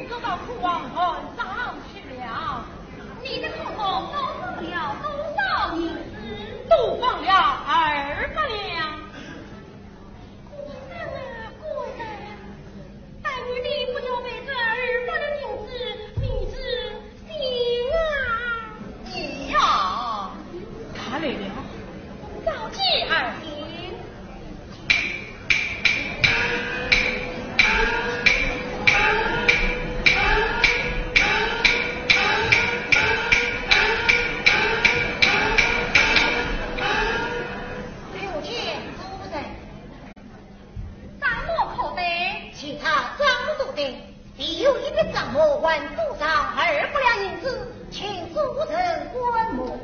走到楚王坟上去了。你的口供都放了多少银子？都放了200两。果然，待女的不就被这200两银子迷之心啊！你呀，他来了，召集而行。账目还多上200两银子，请主人观摩。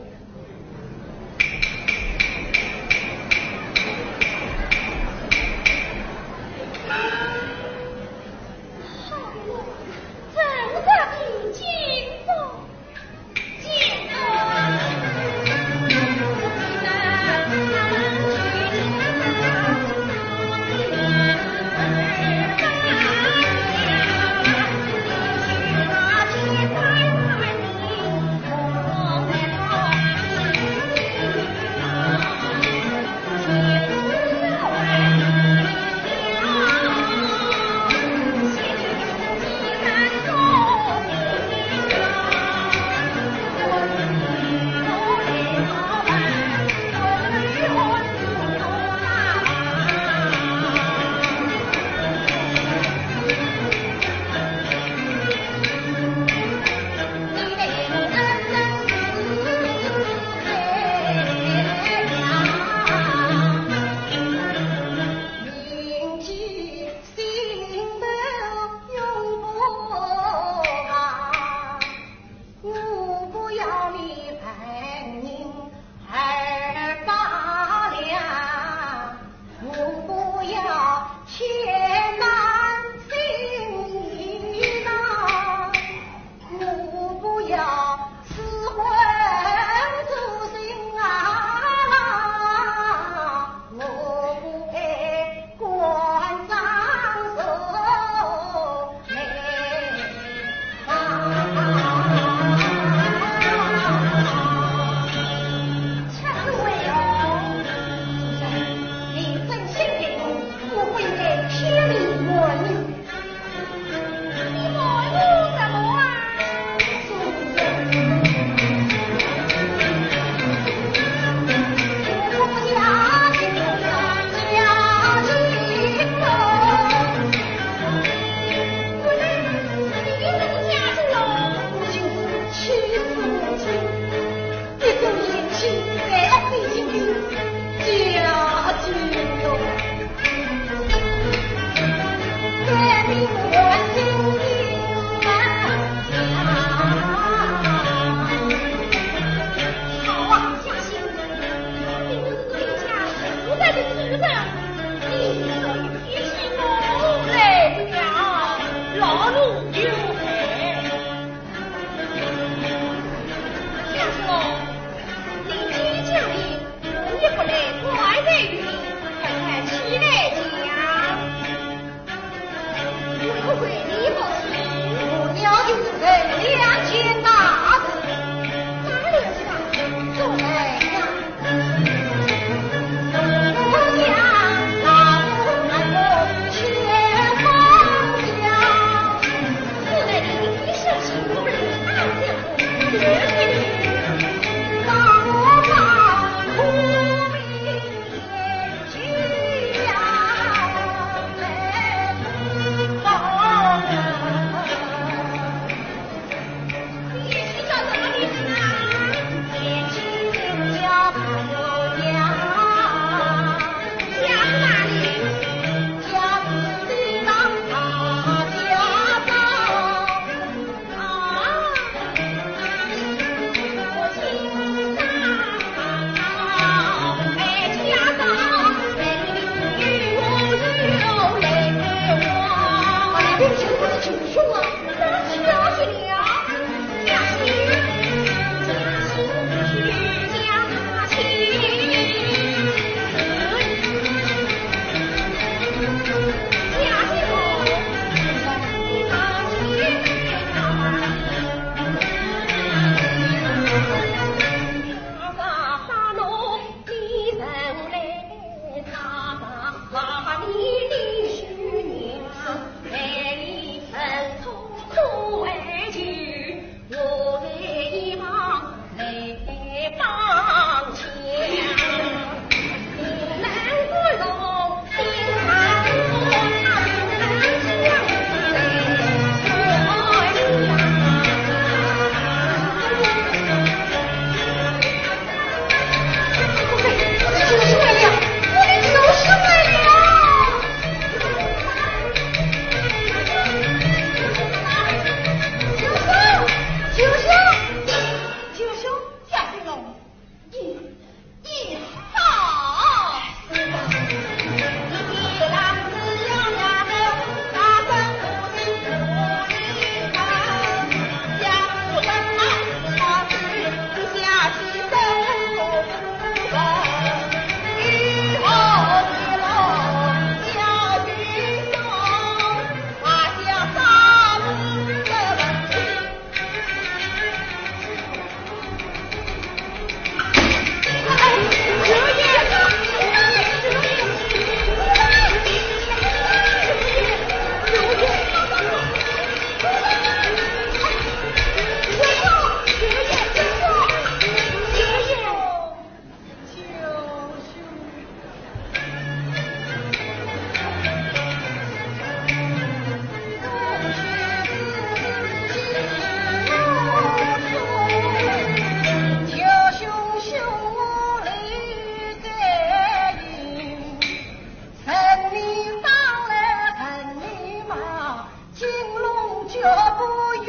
不愿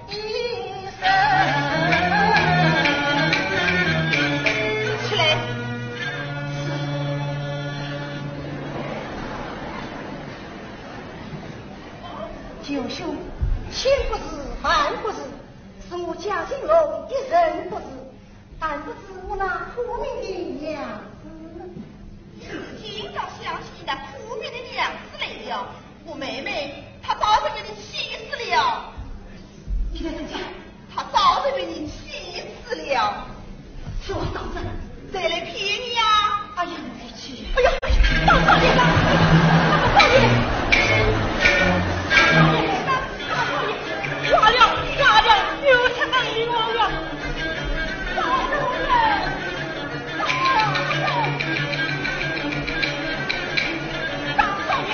一生。起来。九兄，千不是万不是，是我贾金龙一人不知，但不知我那苦命的娘子。如今倒相信你那苦命的娘子来了，我妹妹她早就被你气死了。你的人家，她早就被你气死了。是我当真，谁来骗你呀？哎呀，委屈！哎呀，大少爷啊，大少爷！挂了，挂了，又吃到你我了。大少爷，大少爷，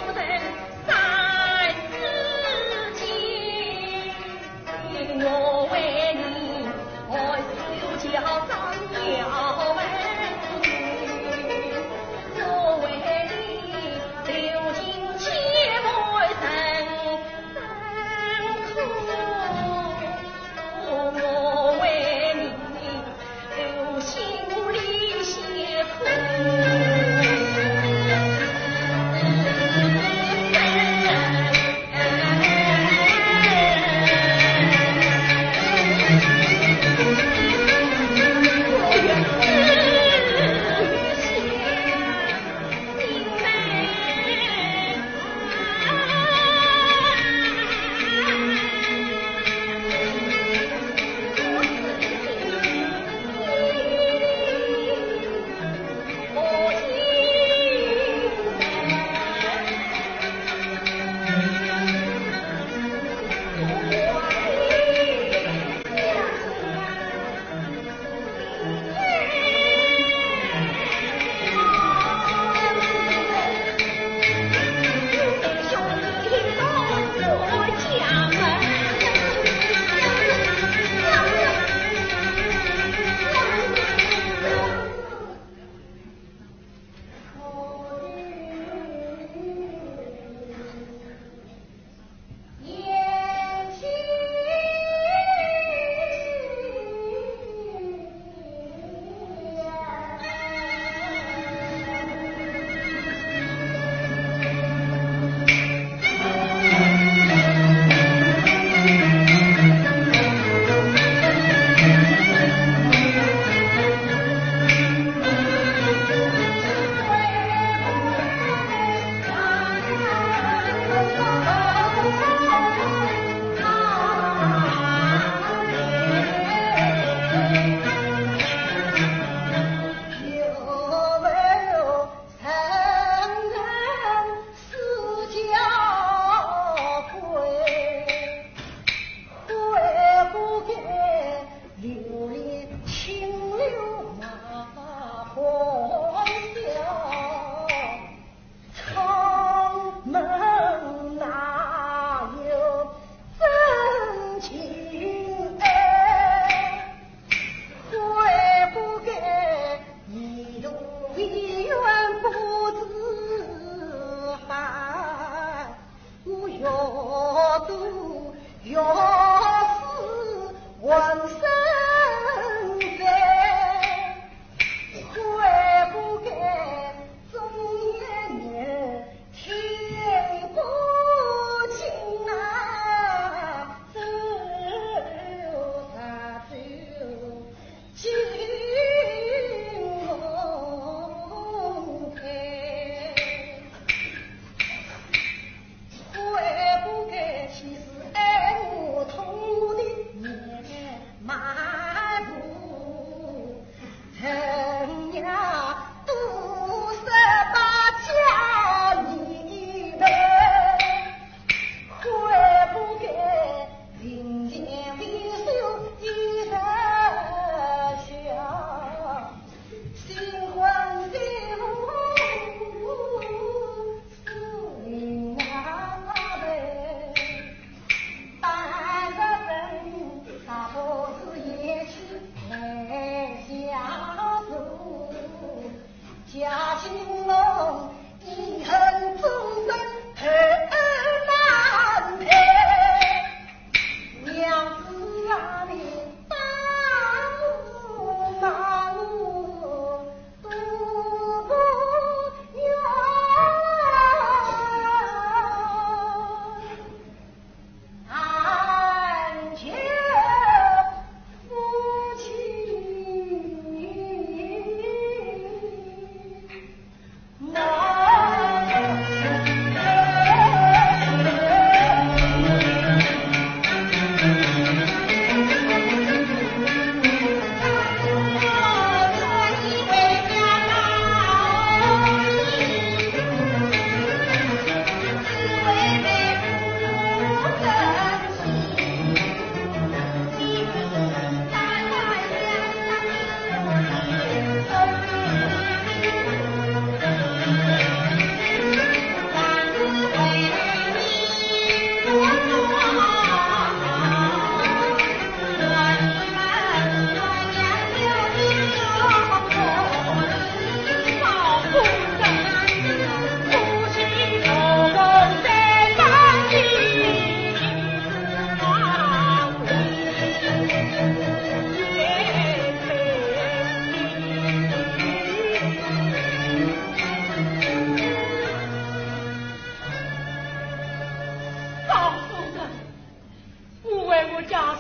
苦。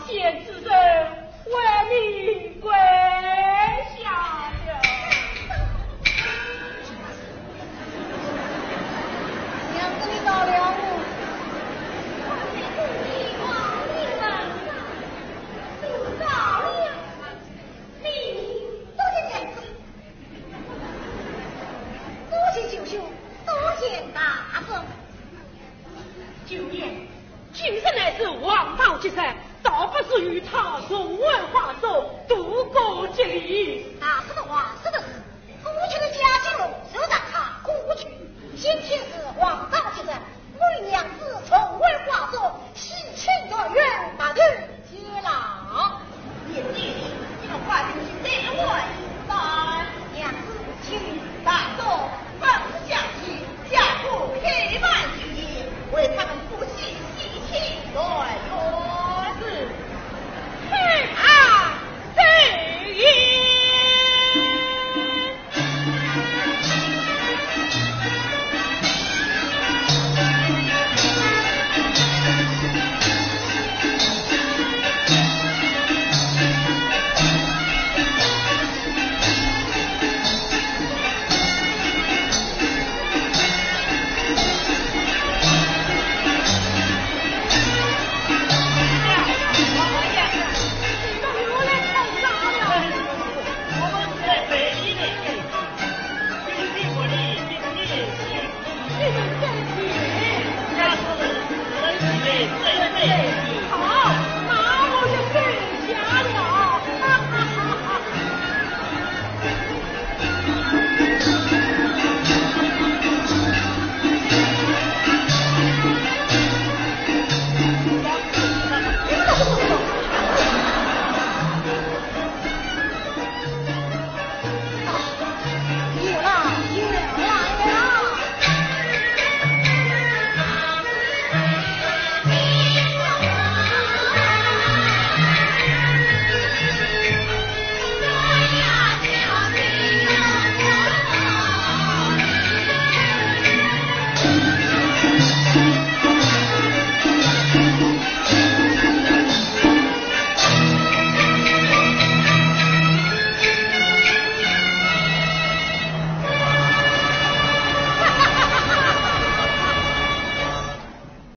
贤之人为你跪下了。娘子，你到了。九爷，今生乃是王道之才，倒不至于他从文化中度过节礼。那是的话，是的是。过去的嘉靖龙就让他过去，今天是王道之才，为娘子从文化中洗清断冤，把人接牢。也对，这个话就是对我一番。娘子，请大众奉下去，下不陪伴之意，为他们夫妻洗清断冤。是，黑暗贼也。对。